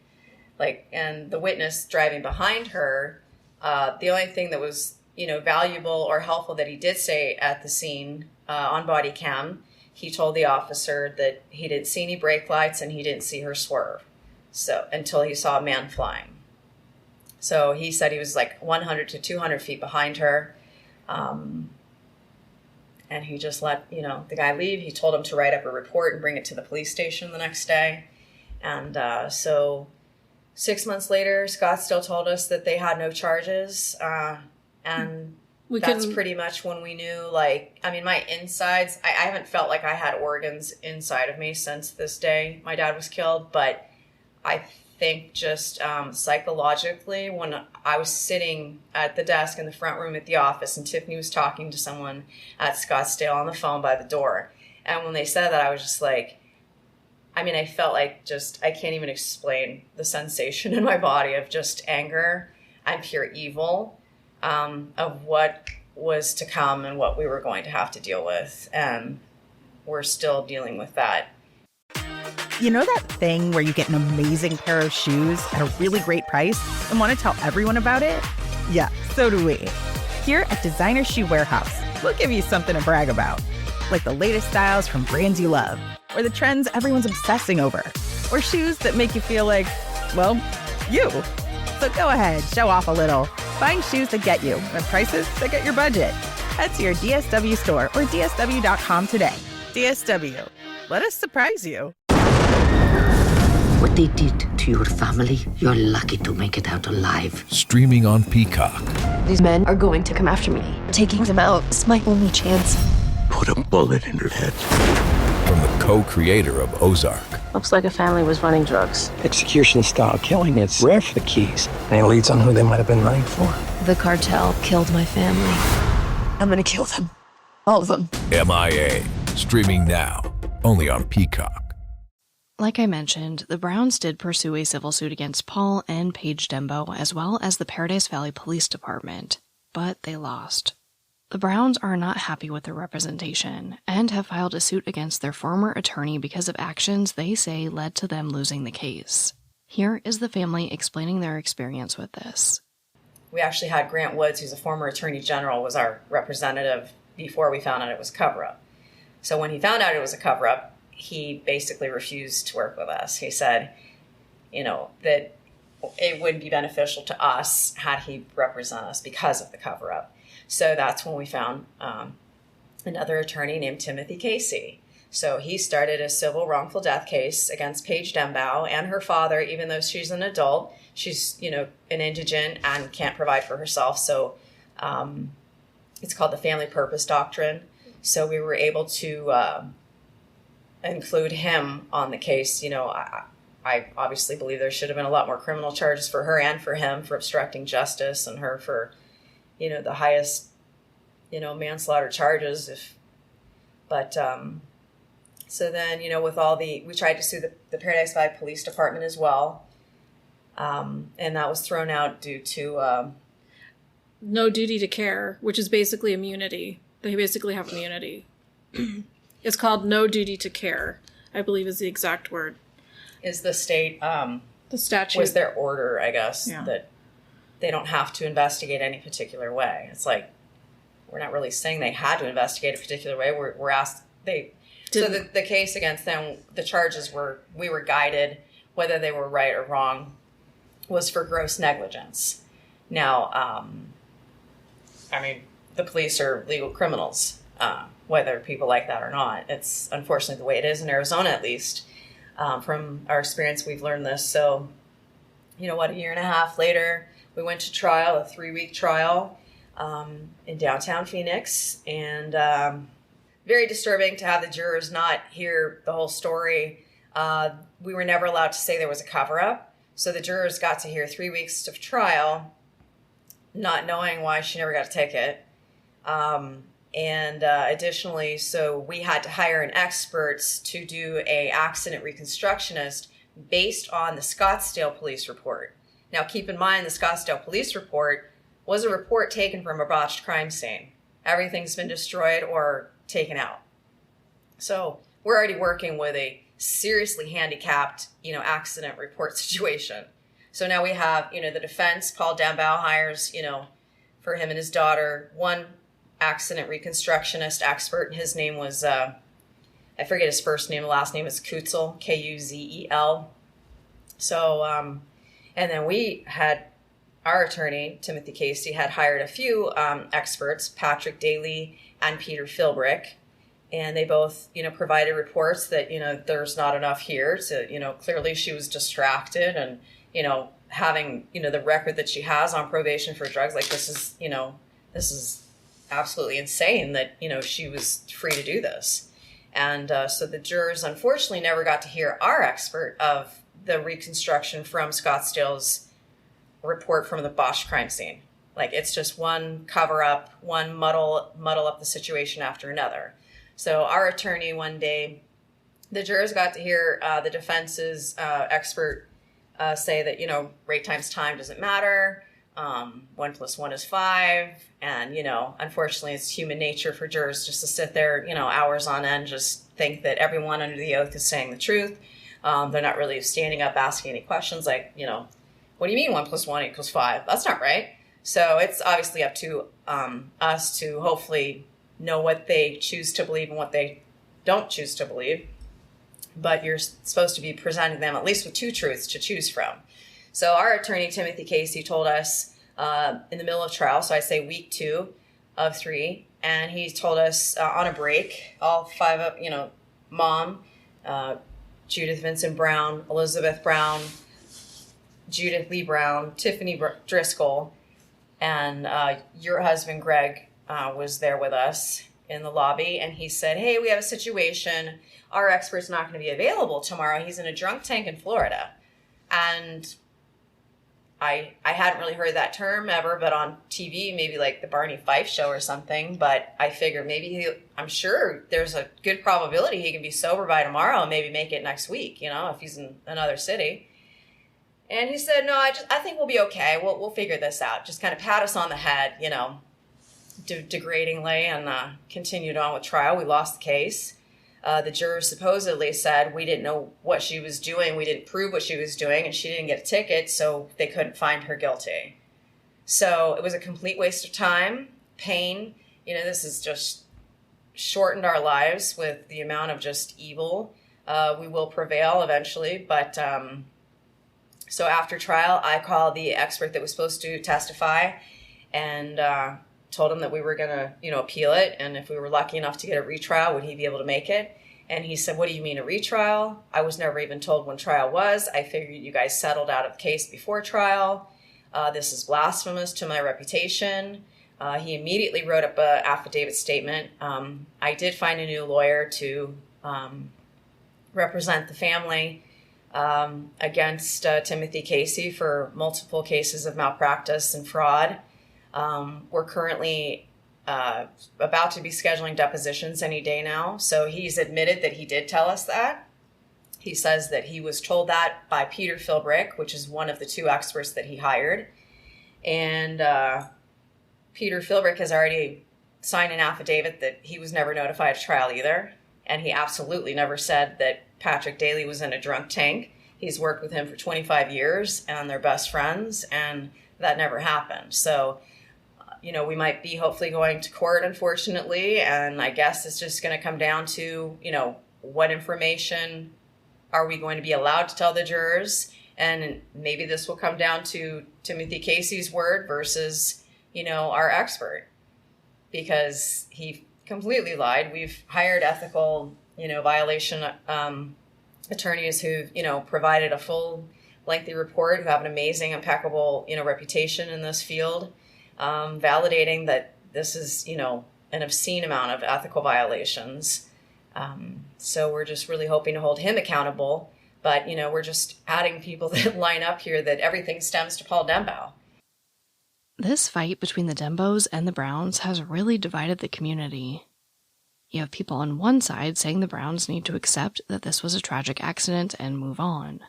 And the witness driving behind her, the only thing that was, valuable or helpful that he did say at the scene on body cam, he told the officer that he didn't see any brake lights and he didn't see her swerve. So until he saw a man flying. So he said he was 100 to 200 feet behind her. And he just let, the guy leave. He told him to write up a report and bring it to the police station the next day. And so 6 months later, Scott still told us that they had no charges. And that's pretty much when we knew, my insides, I haven't felt like I had organs inside of me since this day my dad was killed. But I think just psychologically, when I was sitting at the desk in the front room at the office and Tiffany was talking to someone at Scottsdale on the phone by the door. And when they said that, I was just I felt I can't even explain the sensation in my body of just anger and pure evil of what was to come and what we were going to have to deal with. And we're still dealing with that. You know that thing where you get an amazing pair of shoes at a really great price and want to tell everyone about it? Yeah, so do we. Here at Designer Shoe Warehouse, we'll give you something to brag about, like the latest styles from brands you love, or the trends everyone's obsessing over, or shoes that make you feel like, well, you. So go ahead, show off a little. Find shoes that get you at prices that get your budget. Head to your DSW store or DSW.com today. DSW, let us surprise you. What they did to your family, you're lucky to make it out alive. Streaming on Peacock. These men are going to come after me. Taking them out is my only chance. Put a bullet in her head. From the co-creator of Ozark. Looks like a family was running drugs. Execution-style killing, it's rare for the Keys. Any leads on who they might have been running for? The cartel killed my family. I'm gonna kill them. All of them. MIA. Streaming now. Only on Peacock. Like I mentioned, the Browns did pursue a civil suit against Paul and Paige Denbow, as well as the Paradise Valley Police Department, but they lost. The Browns are not happy with their representation, and have filed a suit against their former attorney because of actions they say led to them losing the case. Here is the family explaining their experience with this. We actually had Grant Woods, who's a former attorney general, was our representative before we found out it was a cover-up. So when he found out it was a cover-up, he basically refused to work with us. He said, that it wouldn't be beneficial to us had he represent us because of the cover-up. So that's when we found another attorney named Timothy Casey. So he started a civil wrongful death case against Paige Denbow and her father, even though she's an adult. She's, an indigent and can't provide for herself. So it's called the Family Purpose Doctrine. So we were able to include him on the case. I obviously believe there should have been a lot more criminal charges for her and for him for obstructing justice, and her for, the highest, manslaughter charges. So then, with all we tried to sue the Paradise Valley Police Department as well. And that was thrown out due to no duty to care, which is basically immunity. They basically have immunity. It's called no duty to care, I believe is the exact word. Is the state, the statute was their order, I guess, that they don't have to investigate any particular way. It's we're not really saying they had to investigate a particular way. We're asked, so the case against them, the charges we were guided, whether they were right or wrong, was for gross negligence. Now, the police are legal criminals, whether people like that or not. It's unfortunately the way it is in Arizona, at least. From our experience, we've learned this. So, a year and a half later, we went to trial, a 3-week trial in downtown Phoenix. And very disturbing to have the jurors not hear the whole story. We were never allowed to say there was a cover-up. So the jurors got to hear 3 weeks of trial, not knowing why she never got a ticket. Additionally, so we had to hire an expert to do a accident reconstructionist based on the Scottsdale police report. Now, keep in mind, the Scottsdale police report was a report taken from a botched crime scene. Everything's been destroyed or taken out. So we're already working with a seriously handicapped, accident report situation. So now we have, the defense, Paul Dembow hires, for him and his daughter, one accident reconstructionist expert. His name was, I forget his first name, the last name is counsel, Kuzel. So, and then we had, our attorney, Timothy Casey, had hired a few experts, Patrick Daly and Peter Philbrick. And they both, provided reports that, there's not enough here to, clearly she was distracted and, having, the record that she has on probation for drugs. Like this is absolutely insane that, she was free to do this. And so the jurors unfortunately never got to hear our expert of the reconstruction from Scottsdale's report from the botched crime scene. Like it's just one cover up, one muddle up the situation after another. So our attorney one day, the jurors got to hear the defense's expert say that, rate times time doesn't matter. 1 + 1 is 5. And, unfortunately, it's human nature for jurors just to sit there, hours on end, just think that everyone under the oath is saying the truth. They're not really standing up, asking any questions like, what do you mean 1 + 1 = 5? That's not right. So it's obviously up to us to hopefully know what they choose to believe and what they don't choose to believe. But you're supposed to be presenting them at least with two truths to choose from. So our attorney, Timothy Casey, told us in the middle of trial, so I say week 2 of 3, and he told us on a break, all 5 of, Mom, Judith Vincent Brown, Elizabeth Brown, Judith Lee Brown, Tiffany Driscoll, and your husband, Greg, was there with us in the lobby, and he said, hey, we have a situation. Our expert's not going to be available tomorrow. He's in a drunk tank in Florida. And I hadn't really heard that term ever, but on TV, maybe like the Barney Fife show or something. But I figured I'm sure there's a good probability he can be sober by tomorrow and maybe make it next week, if he's in another city. And he said, no, I think we'll be okay. We'll figure this out. Just kind of pat us on the head, degradingly, and continued on with trial. We lost the case. The jurors supposedly said we didn't know what she was doing. We didn't prove what she was doing, and she didn't get a ticket, so they couldn't find her guilty. So it was a complete waste of time, pain. This has just shortened our lives with the amount of just evil. We will prevail eventually, but so after trial, I called the expert that was supposed to testify and told him that we were going to, appeal it. And if we were lucky enough to get a retrial, would he be able to make it? And he said, what do you mean a retrial? I was never even told when trial was. I figured you guys settled out of the case before trial. This is blasphemous to my reputation. He immediately wrote up an affidavit statement. I did find a new lawyer to represent the family against Timothy Casey for multiple cases of malpractice and fraud. We're currently about to be scheduling depositions any day now. So he's admitted that he did tell us that. He says that he was told that by Peter Philbrick, which is one of the 2 experts that he hired. And Peter Philbrick has already signed an affidavit that he was never notified of trial either. And he absolutely never said that Patrick Daly was in a drunk tank. He's worked with him for 25 years and they're best friends, and that never happened. So we might be hopefully going to court, unfortunately, and I guess it's just going to come down to, what information are we going to be allowed to tell the jurors? And maybe this will come down to Timothy Casey's word versus, our expert, because he completely lied. We've hired ethical, violation attorneys who, provided a full, lengthy report, who have an amazing, impeccable, reputation in this field. Validating that this is, an obscene amount of ethical violations. So we're just really hoping to hold him accountable. But, we're just adding people that line up here that everything stems to Paul Dembow. This fight between the Dembows and the Browns has really divided the community. You have people on one side saying the Browns need to accept that this was a tragic accident and move on.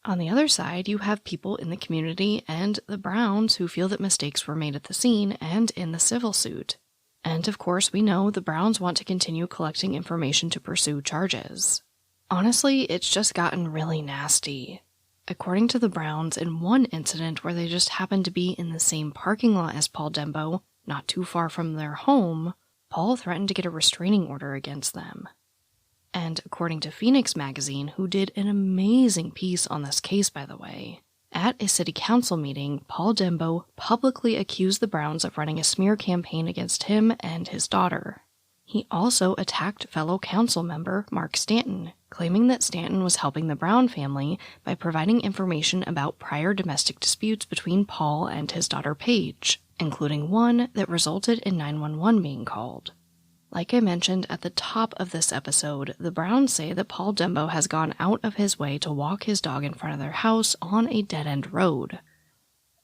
On the other side, you have people in the community and the Browns who feel that mistakes were made at the scene and in the civil suit. And of course, we know the Browns want to continue collecting information to pursue charges. Honestly, it's just gotten really nasty. According to the Browns, in one incident where they just happened to be in the same parking lot as Paul Dembow, not too far from their home, Paul threatened to get a restraining order against them. And according to Phoenix Magazine, who did an amazing piece on this case, by the way, at a city council meeting, Paul Dembow publicly accused the Browns of running a smear campaign against him and his daughter. He also attacked fellow council member Mark Stanton, claiming that Stanton was helping the Brown family by providing information about prior domestic disputes between Paul and his daughter Paige, including one that resulted in 911 being called. Like I mentioned at the top of this episode, the Browns say that Paul Dembow has gone out of his way to walk his dog in front of their house on a dead-end road.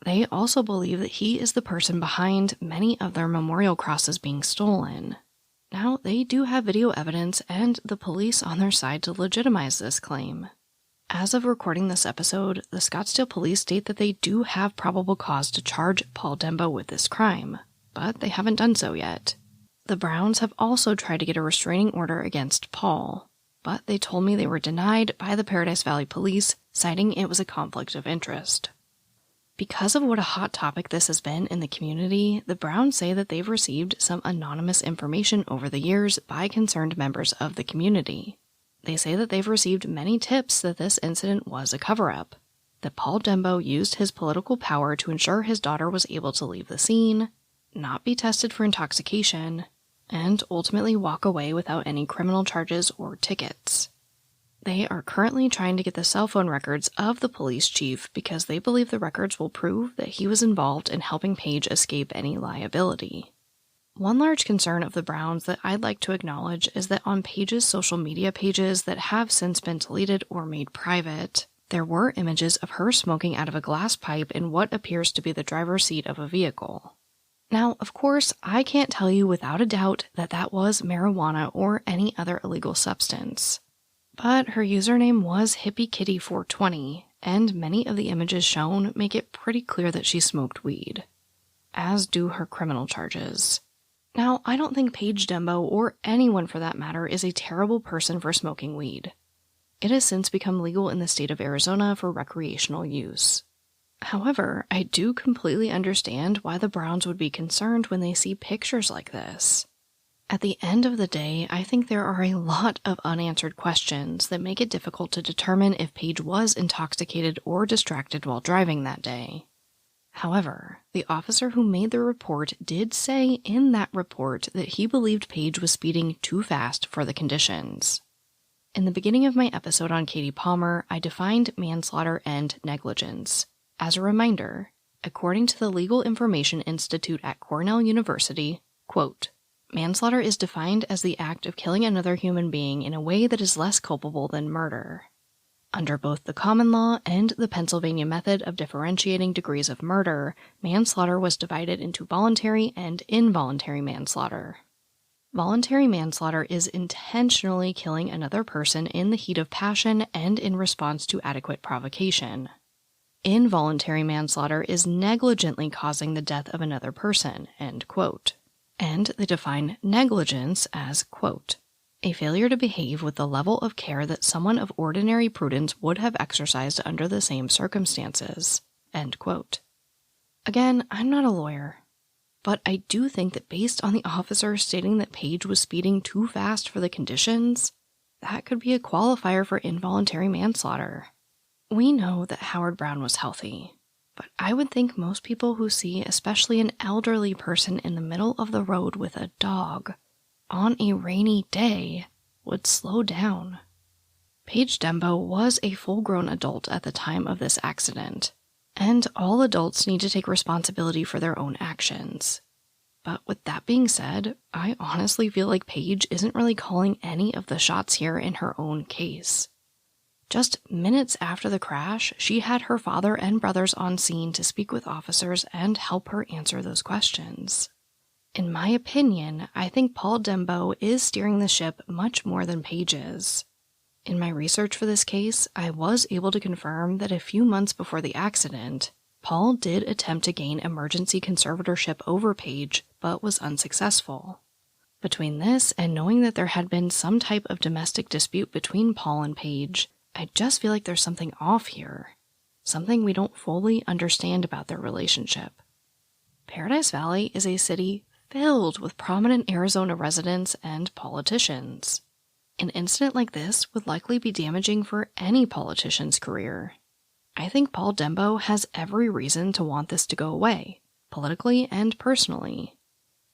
They also believe that he is the person behind many of their memorial crosses being stolen. Now, they do have video evidence and the police on their side to legitimize this claim. As of recording this episode, the Scottsdale police state that they do have probable cause to charge Paul Dembow with this crime, but they haven't done so yet. The Browns have also tried to get a restraining order against Paul, but they told me they were denied by the Paradise Valley Police, citing it was a conflict of interest. Because of what a hot topic this has been in the community, the Browns say that they've received some anonymous information over the years by concerned members of the community. They say that they've received many tips that this incident was a cover-up, that Paul Dembow used his political power to ensure his daughter was able to leave the scene, not be tested for intoxication, and ultimately walk away without any criminal charges or tickets. They are currently trying to get the cell phone records of the police chief because they believe the records will prove that he was involved in helping Paige escape any liability. One large concern of the Browns that I'd like to acknowledge is that on Paige's social media pages that have since been deleted or made private, there were images of her smoking out of a glass pipe in what appears to be the driver's seat of a vehicle. Now, of course, I can't tell you without a doubt that that was marijuana or any other illegal substance. But her username was HippieKitty420, and many of the images shown make it pretty clear that she smoked weed, as do her criminal charges. Now, I don't think Paige Denbow, or anyone for that matter, is a terrible person for smoking weed. It has since become legal in the state of Arizona for recreational use. However, I do completely understand why the Browns would be concerned when they see pictures like this. At the end of the day, I think there are a lot of unanswered questions that make it difficult to determine if Paige was intoxicated or distracted while driving that day. However, the officer who made the report did say in that report that he believed Paige was speeding too fast for the conditions. In the beginning of my episode on Katie Palmer, I defined manslaughter and negligence. As a reminder, according to the Legal Information Institute at Cornell University, quote, manslaughter is defined as the act of killing another human being in a way that is less culpable than murder. Under both the common law and the Pennsylvania method of differentiating degrees of murder, manslaughter was divided into voluntary and involuntary manslaughter. Voluntary manslaughter is intentionally killing another person in the heat of passion and in response to adequate provocation. Involuntary manslaughter is negligently causing the death of another person, end quote. And they define negligence as, quote, a failure to behave with the level of care that someone of ordinary prudence would have exercised under the same circumstances, end quote. Again, I'm not a lawyer, but I do think that based on the officer stating that Paige was speeding too fast for the conditions, that could be a qualifier for involuntary manslaughter. We know that Howard Brown was healthy, but I would think most people who see especially an elderly person in the middle of the road with a dog on a rainy day would slow down. Paige Denbow was a full-grown adult at the time of this accident, and all adults need to take responsibility for their own actions. But with that being said, I honestly feel like Paige isn't really calling any of the shots here in her own case. Just minutes after the crash, she had her father and brothers on scene to speak with officers and help her answer those questions. In my opinion, I think Paul Dembow is steering the ship much more than Paige is. In my research for this case, I was able to confirm that a few months before the accident, Paul did attempt to gain emergency conservatorship over Paige, but was unsuccessful. Between this and knowing that there had been some type of domestic dispute between Paul and Paige, I just feel like there's something off here. Something we don't fully understand about their relationship. Paradise Valley is a city filled with prominent Arizona residents and politicians. An incident like this would likely be damaging for any politician's career. I think Paul Dembow has every reason to want this to go away, politically and personally.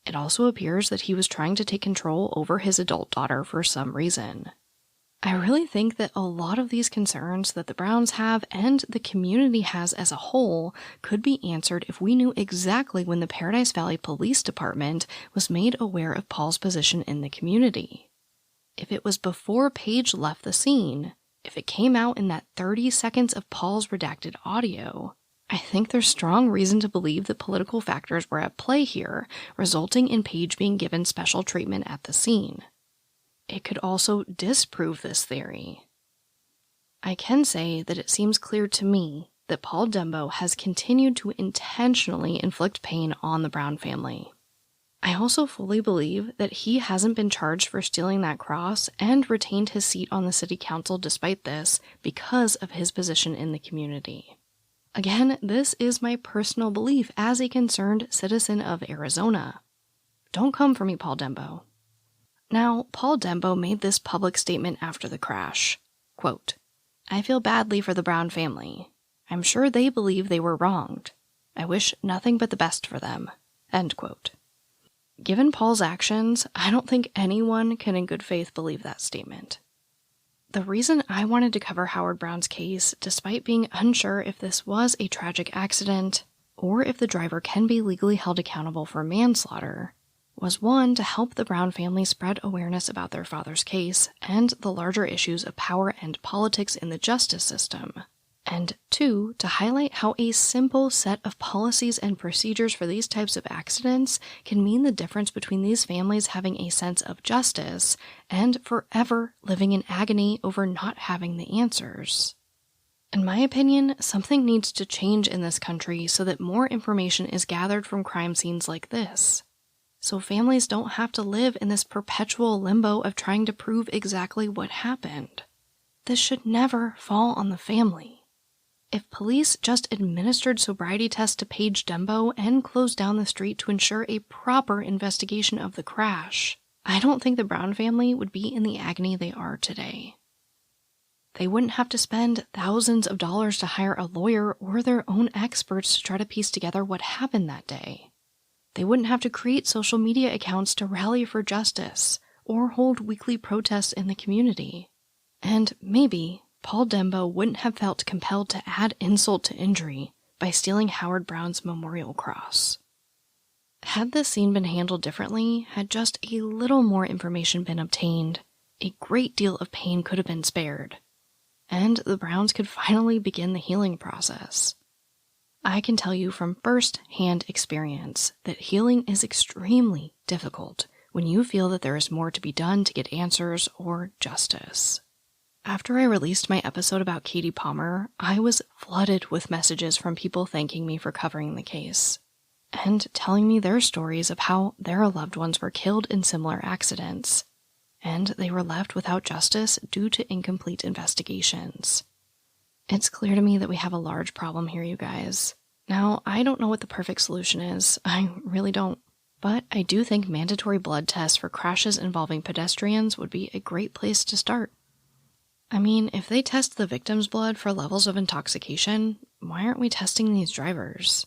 It also appears that he was trying to take control over his adult daughter for some reason. I really think that a lot of these concerns that the Browns have and the community has as a whole could be answered if we knew exactly when the Paradise Valley Police Department was made aware of Paul's position in the community. If it was before Paige left the scene, if it came out in that 30 seconds of Paul's redacted audio, I think there's strong reason to believe that political factors were at play here, resulting in Paige being given special treatment at the scene. It could also disprove this theory. I can say that it seems clear to me that Paul Dembow has continued to intentionally inflict pain on the Brown family. I also fully believe that he hasn't been charged for stealing that cross and retained his seat on the city council despite this because of his position in the community. Again, this is my personal belief as a concerned citizen of Arizona. Don't come for me, Paul Dembow. Now, Paul Dembow made this public statement after the crash. Quote, "I feel badly for the Brown family. I'm sure they believe they were wronged. I wish nothing but the best for them." End quote. Given Paul's actions, I don't think anyone can in good faith believe that statement. The reason I wanted to cover Howard Brown's case, despite being unsure if this was a tragic accident or if the driver can be legally held accountable for manslaughter, was one, to help the Brown family spread awareness about their father's case and the larger issues of power and politics in the justice system, and two, to highlight how a simple set of policies and procedures for these types of accidents can mean the difference between these families having a sense of justice and forever living in agony over not having the answers. In my opinion, something needs to change in this country so that more information is gathered from crime scenes like this, so families don't have to live in this perpetual limbo of trying to prove exactly what happened. This should never fall on the family. If police just administered sobriety tests to Paige Denbow and closed down the street to ensure a proper investigation of the crash, I don't think the Brown family would be in the agony they are today. They wouldn't have to spend thousands of dollars to hire a lawyer or their own experts to try to piece together what happened that day. They wouldn't have to create social media accounts to rally for justice or hold weekly protests in the community. And maybe Paul Dembow wouldn't have felt compelled to add insult to injury by stealing Howard Brown's memorial cross. Had this scene been handled differently, had just a little more information been obtained, a great deal of pain could have been spared, and the Browns could finally begin the healing process. I can tell you from first-hand experience that healing is extremely difficult when you feel that there is more to be done to get answers or justice. After I released my episode about Katie Palmer, I was flooded with messages from people thanking me for covering the case, and telling me their stories of how their loved ones were killed in similar accidents, and they were left without justice due to incomplete investigations. It's clear to me that we have a large problem here, you guys. Now, I don't know what the perfect solution is, I really don't, but I do think mandatory blood tests for crashes involving pedestrians would be a great place to start. I mean, if they test the victim's blood for levels of intoxication, why aren't we testing these drivers?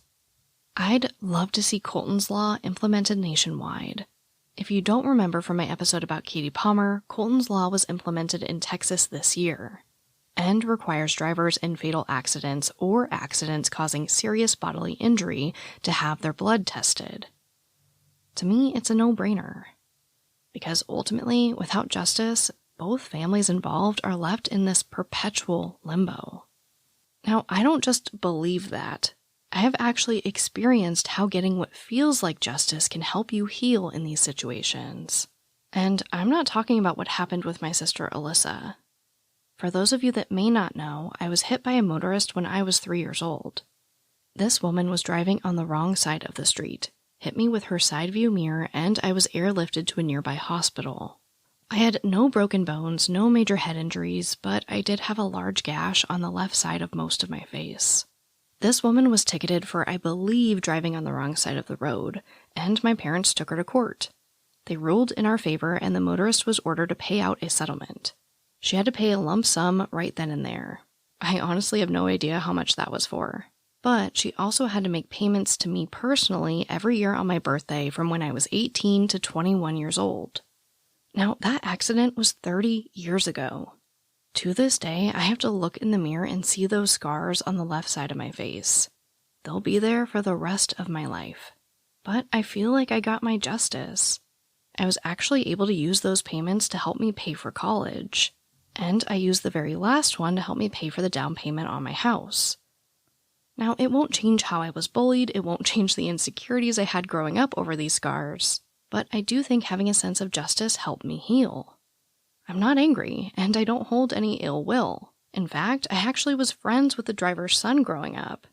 I'd love to see Colton's Law implemented nationwide. If you don't remember from my episode about Katie Palmer, Colton's Law was implemented in Texas this year, and requires drivers in fatal accidents or accidents causing serious bodily injury to have their blood tested. To me, it's a no-brainer. Because ultimately, without justice, both families involved are left in this perpetual limbo. Now, I don't just believe that. I have actually experienced how getting what feels like justice can help you heal in these situations. And I'm not talking about what happened with my sister Alyssa. For those of you that may not know, I was hit by a motorist when I was 3 years old. This woman was driving on the wrong side of the street, hit me with her side view mirror, and I was airlifted to a nearby hospital. I had no broken bones, no major head injuries, but I did have a large gash on the left side of most of my face. This woman was ticketed for, I believe, driving on the wrong side of the road, and my parents took her to court. They ruled in our favor, and the motorist was ordered to pay out a settlement. She had to pay a lump sum right then and there. I honestly have no idea how much that was for. But she also had to make payments to me personally every year on my birthday from when I was 18 to 21 years old. Now, that accident was 30 years ago. To this day, I have to look in the mirror and see those scars on the left side of my face. They'll be there for the rest of my life. But I feel like I got my justice. I was actually able to use those payments to help me pay for college. And I used the very last one to help me pay for the down payment on my house. Now, it won't change how I was bullied, it won't change the insecurities I had growing up over these scars, but I do think having a sense of justice helped me heal. I'm not angry, and I don't hold any ill will. In fact, I actually was friends with the driver's son growing up.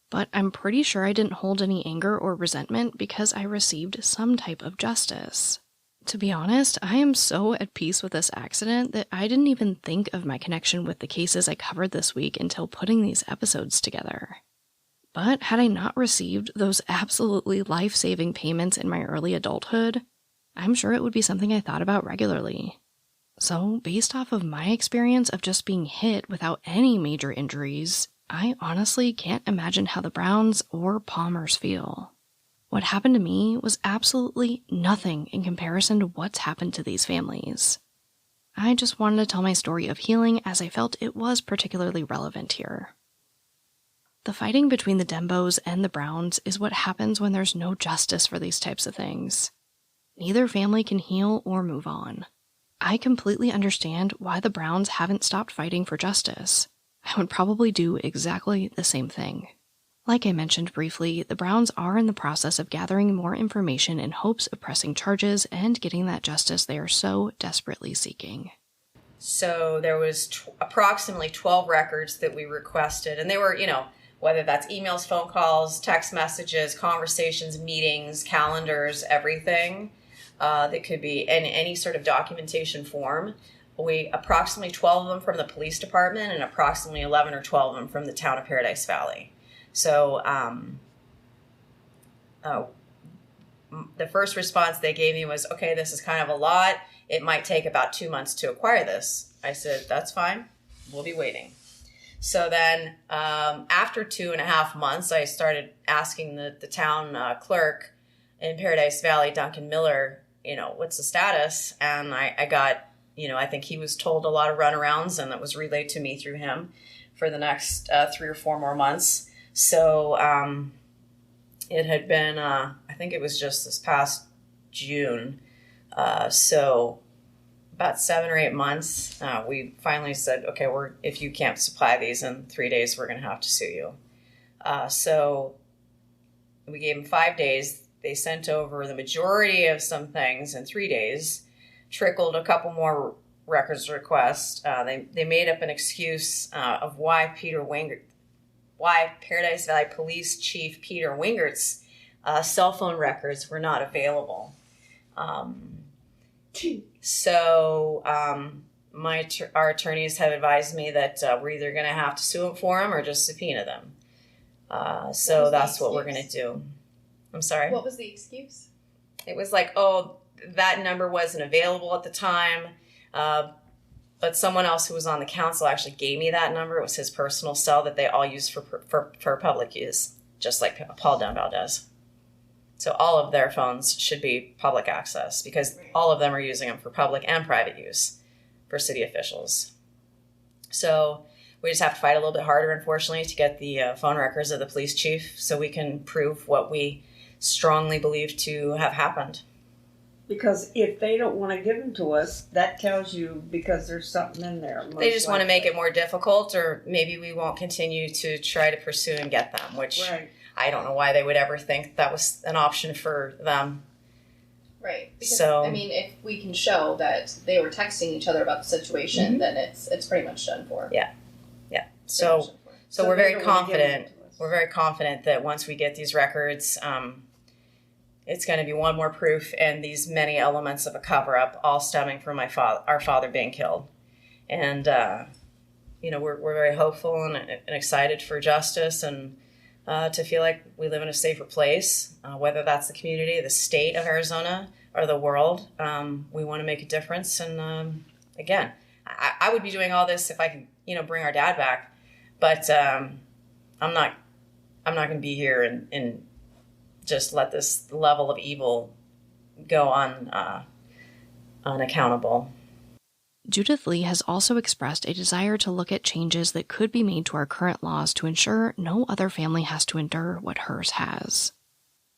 But I'm pretty sure I didn't hold any anger or resentment because I received some type of justice. To be honest, I am so at peace with this accident that I didn't even think of my connection with the cases I covered this week until putting these episodes together. But had I not received those absolutely life-saving payments in my early adulthood, I'm sure it would be something I thought about regularly. So, based off of my experience of just being hit without any major injuries, I honestly can't imagine how the Browns or Palmers feel. What happened to me was absolutely nothing in comparison to what's happened to these families. I just wanted to tell my story of healing as I felt it was particularly relevant here. The fighting between the Dembows and the Browns is what happens when there's no justice for these types of things. Neither family can heal or move on. I completely understand why the Browns haven't stopped fighting for justice. I would probably do exactly the same thing. Like I mentioned briefly, the Browns are in the process of gathering more information in hopes of pressing charges and getting that justice they are so desperately seeking. So there was approximately 12 records that we requested, and they were, whether that's emails, phone calls, text messages, conversations, meetings, calendars, everything that could be in any sort of documentation form. Approximately 12 of them from the police department and approximately 11 or 12 of them from the town of Paradise Valley. So the first response they gave me was, okay, this is kind of a lot. It might take about 2 months to acquire this. I said, that's fine. We'll be waiting. So then after 2.5 months, I started asking the town clerk in Paradise Valley, Duncan Miller, what's the status? And I got, I think he was told a lot of runarounds, and that was relayed to me through him for the next 3 or 4 more months. So it had been, I think it was just this past June. So about 7 or 8 months, we finally said, okay, if you can't supply these in 3 days, we're going to have to sue you. So we gave them 5 days. They sent over the majority of some things in 3 days, trickled a couple more records requests. They made up an excuse of why Paradise Valley Police Chief Peter Wingert's cell phone records were not available. So our attorneys have advised me that we're either going to have to sue them for them or just subpoena them. So that's what we're going to do. I'm sorry? What was the excuse? It was like, that number wasn't available at the time. But someone else who was on the council actually gave me that number. It was his personal cell that they all use for public use, just like Paul Dembow does. So all of their phones should be public access because all of them are using them for public and private use for city officials. So we just have to fight a little bit harder, unfortunately, to get the phone records of the police chief so we can prove what we strongly believe to have happened. Because if they don't want to give them to us, that tells you because there's something in there. They just want to make it more difficult, or maybe we won't continue to try to pursue and get them, which I don't know why they would ever think that was an option for them. Right. Because, So, I mean, if we can show that they were texting each other about the situation, then it's pretty much done for. Yeah. So we're very confident. We're very confident that once we get these records, it's going to be one more proof and these many elements of a cover-up, all stemming from our father being killed. And, we're very hopeful and excited for justice and to feel like we live in a safer place, whether that's the community, the state of Arizona, or the world. We want to make a difference. And again, I would be doing all this if I could, bring our dad back. But I'm not going to be here and just let this level of evil go unaccountable. Judith Lee has also expressed a desire to look at changes that could be made to our current laws to ensure no other family has to endure what hers has.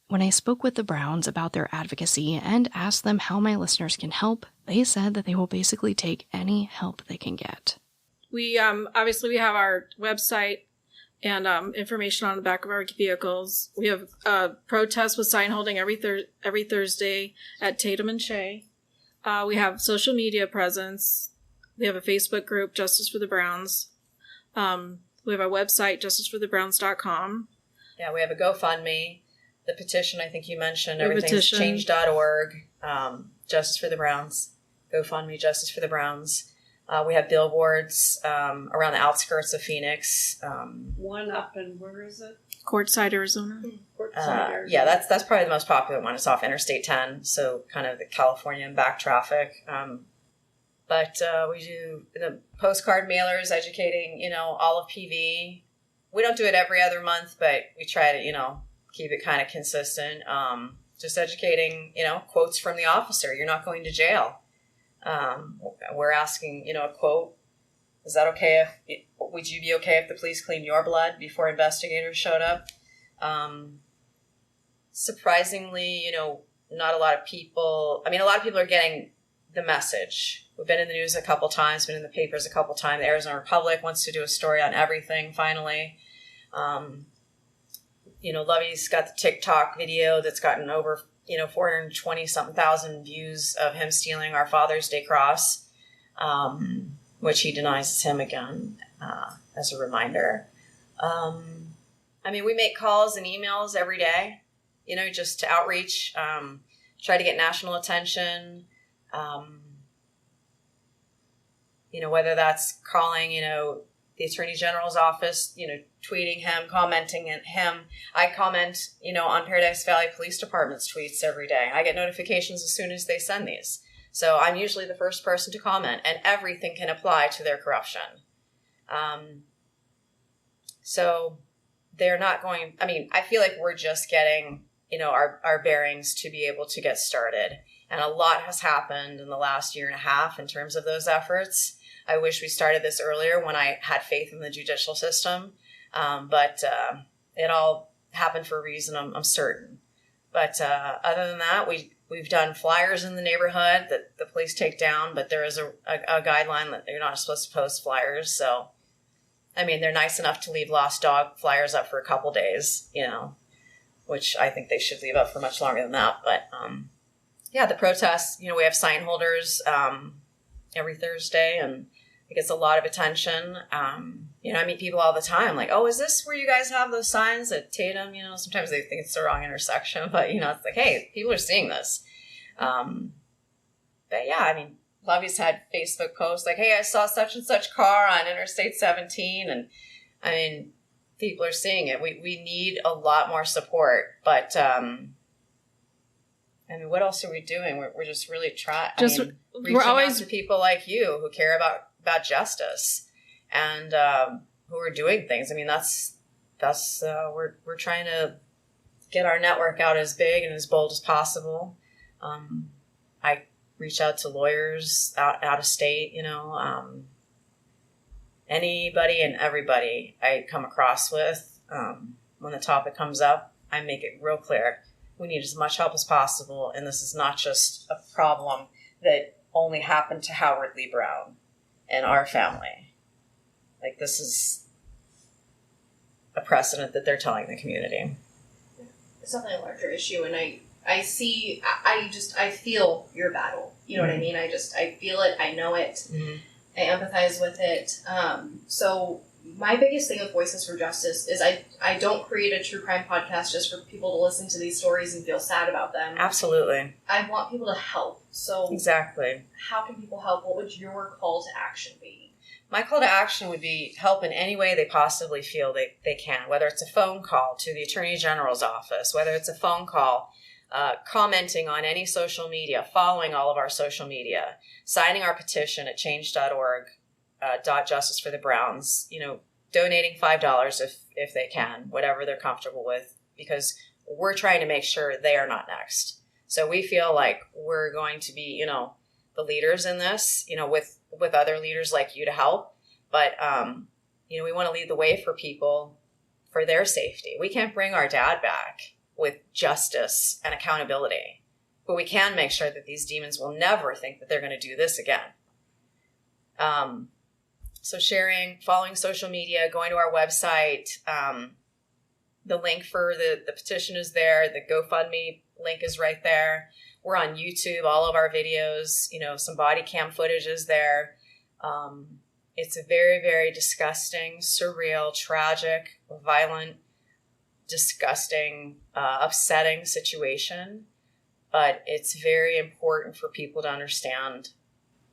When I spoke with the Browns about their advocacy and asked them how my listeners can help, they said that they will basically take any help they can get. We obviously we have our website and information on the back of our vehicles. We have protests with sign holding every Thursday at Tatum and Shea. We have social media presence. We have a Facebook group, Justice for the Browns. We have our website, justiceforthebrowns.com. Yeah, we have a GoFundMe. The petition, I think you mentioned, everything's change.org, Justice for the Browns, GoFundMe, Justice for the Browns. We have billboards around the outskirts of Phoenix. One up in, where is it? Quartzsite, Arizona. Arizona. Yeah, that's probably the most popular one. It's off Interstate 10, so kind of the California and back traffic. But we do the postcard mailers educating, all of PV. We don't do it every other month, but we try to, keep it kind of consistent. Just educating, quotes from the officer. You're not going to jail. We're asking, a quote. Is that okay would you be okay if the police cleaned your blood before investigators showed up? Surprisingly, not a lot of people, a lot of people are getting the message. We've been in the news a couple times, been in the papers a couple times. The Arizona Republic wants to do a story on everything, finally. Lovey's got the TikTok video that's gotten over, 420-something thousand views of him stealing our Father's Day cross, which he denies is him again, as a reminder. We make calls and emails every day, just to outreach, try to get national attention, whether that's calling, the Attorney General's office, tweeting him, commenting at him. I comment, on Paradise Valley Police Department's tweets every day. I get notifications as soon as they send these. So I'm usually the first person to comment, and everything can apply to their corruption. So they're not going, I feel like we're just getting, our bearings to be able to get started. And a lot has happened in the last year and a half in terms of those efforts. I wish we started this earlier when I had faith in the judicial system. But it all happened for a reason, I'm certain. But other than that, we've done flyers in the neighborhood that the police take down, but there is a guideline that you're not supposed to post flyers. So, they're nice enough to leave lost dog flyers up for a couple days, which I think they should leave up for much longer than that. But the protests, we have sign holders every Thursday, and it gets a lot of attention. I meet people all the time like, oh, is this where you guys have those signs at Tatum? Sometimes they think it's the wrong intersection, but, it's like, hey, people are seeing this. But yeah, Lovey's had Facebook posts like, hey, I saw such and such car on Interstate 17. And people are seeing it. We need a lot more support, but, what else are we doing? We're just really trying. Reaching out to people like you who care about justice and who are doing things. That's we're trying to get our network out as big and as bold as possible. I reach out to lawyers out of state. Anybody and everybody I come across with when the topic comes up, I make it real clear. We need as much help as possible, and this is not just a problem that only happened to Howard Lee Brown and our family. Like, this is a precedent that they're telling the community. It's definitely a larger issue, and I I feel your battle. You know what I mean? I feel it. I know it. I empathize with it. So my biggest thing with Voices for Justice is I don't create a true crime podcast just for people to listen to these stories and feel sad about them. Absolutely. I want people to help. So exactly. How can people help? What would your call to action be? My call to action would be help in any way they possibly feel they can, whether it's a phone call to the Attorney General's office, whether it's a phone call, commenting on any social media, following all of our social media, signing our petition at change.org, .justice for the Browns, donating $5 if they can, whatever they're comfortable with, because we're trying to make sure they are not next. So we feel like we're going to be, the leaders in this, with other leaders like you to help. But, we want to lead the way for people for their safety. We can't bring our dad back with justice and accountability, but we can make sure that these demons will never think that they're going to do this again. So sharing, following social media, going to our website, the link for the petition is there. The GoFundMe link is right there. We're on YouTube, all of our videos, some body cam footage is there. It's a very, very disgusting, surreal, tragic, violent, disgusting, upsetting situation. But it's very important for people to understand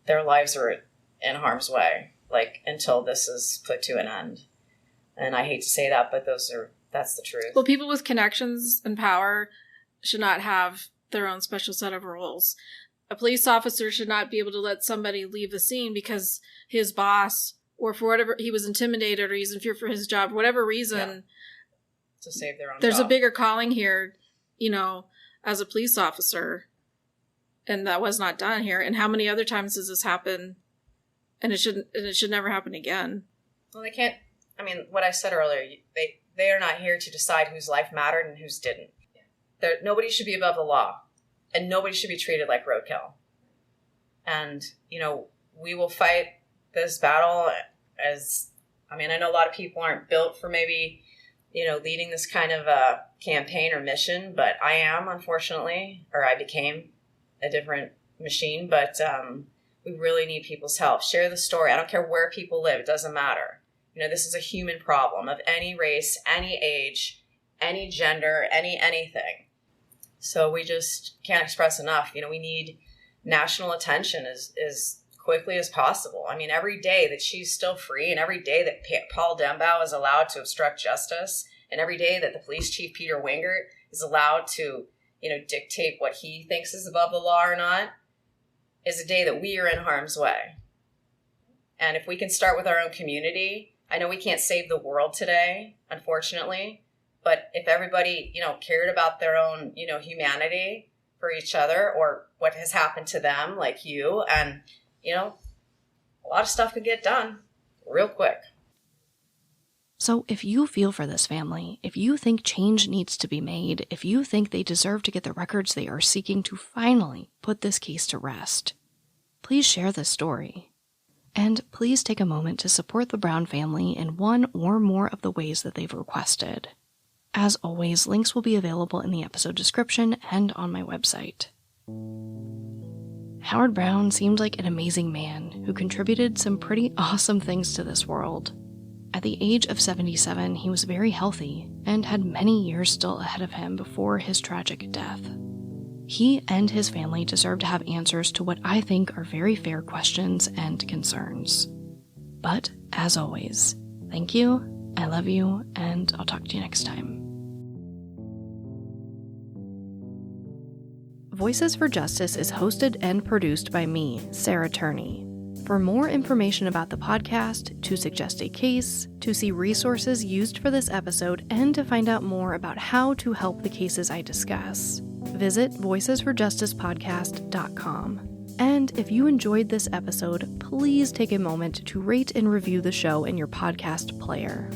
their lives are in harm's way, until this is put to an end. And I hate to say that, but that's the truth. Well, people with connections and power should not have their own special set of rules. A police officer should not be able to let somebody leave the scene because his boss, or for whatever, he was intimidated or he's in fear for his job, whatever reason. To save their own There's job. a bigger calling here, as a police officer. And that was not done here. And how many other times does this happen? And it should never happen again. Well, they can't. What I said earlier, they are not here to decide whose life mattered and whose didn't. Nobody should be above the law, and nobody should be treated like roadkill. And, we will fight this battle I know a lot of people aren't built for maybe, leading this kind of a campaign or mission, but I am, unfortunately, or I became a different machine, but we really need people's help. Share the story. I don't care where people live. It doesn't matter. This is a human problem of any race, any age, any gender, anything. So we just can't express enough. We need national attention as quickly as possible. Every day that she's still free, and every day that Paul Dembow is allowed to obstruct justice, and every day that the police chief, Peter Wingert, is allowed to, dictate what he thinks is above the law or not, is a day that we are in harm's way. And if we can start with our own community, I know we can't save the world today, unfortunately, but if everybody, cared about their own, humanity for each other or what has happened to them, like you, and, a lot of stuff could get done real quick. So if you feel for this family, if you think change needs to be made, if you think they deserve to get the records they are seeking to finally put this case to rest, please share this story. And please take a moment to support the Brown family in one or more of the ways that they've requested. As always, links will be available in the episode description and on my website. Howard Brown seemed like an amazing man who contributed some pretty awesome things to this world. At the age of 77, he was very healthy and had many years still ahead of him before his tragic death. He and his family deserve to have answers to what I think are very fair questions and concerns. But, as always, thank you, I love you, and I'll talk to you next time. Voices for Justice is hosted and produced by me, Sarah Turney. For more information about the podcast, to suggest a case, to see resources used for this episode, and to find out more about how to help the cases I discuss, visit voicesforjusticepodcast.com. And if you enjoyed this episode, please take a moment to rate and review the show in your podcast player.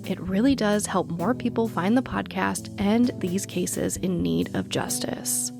It really does help more people find the podcast and these cases in need of justice.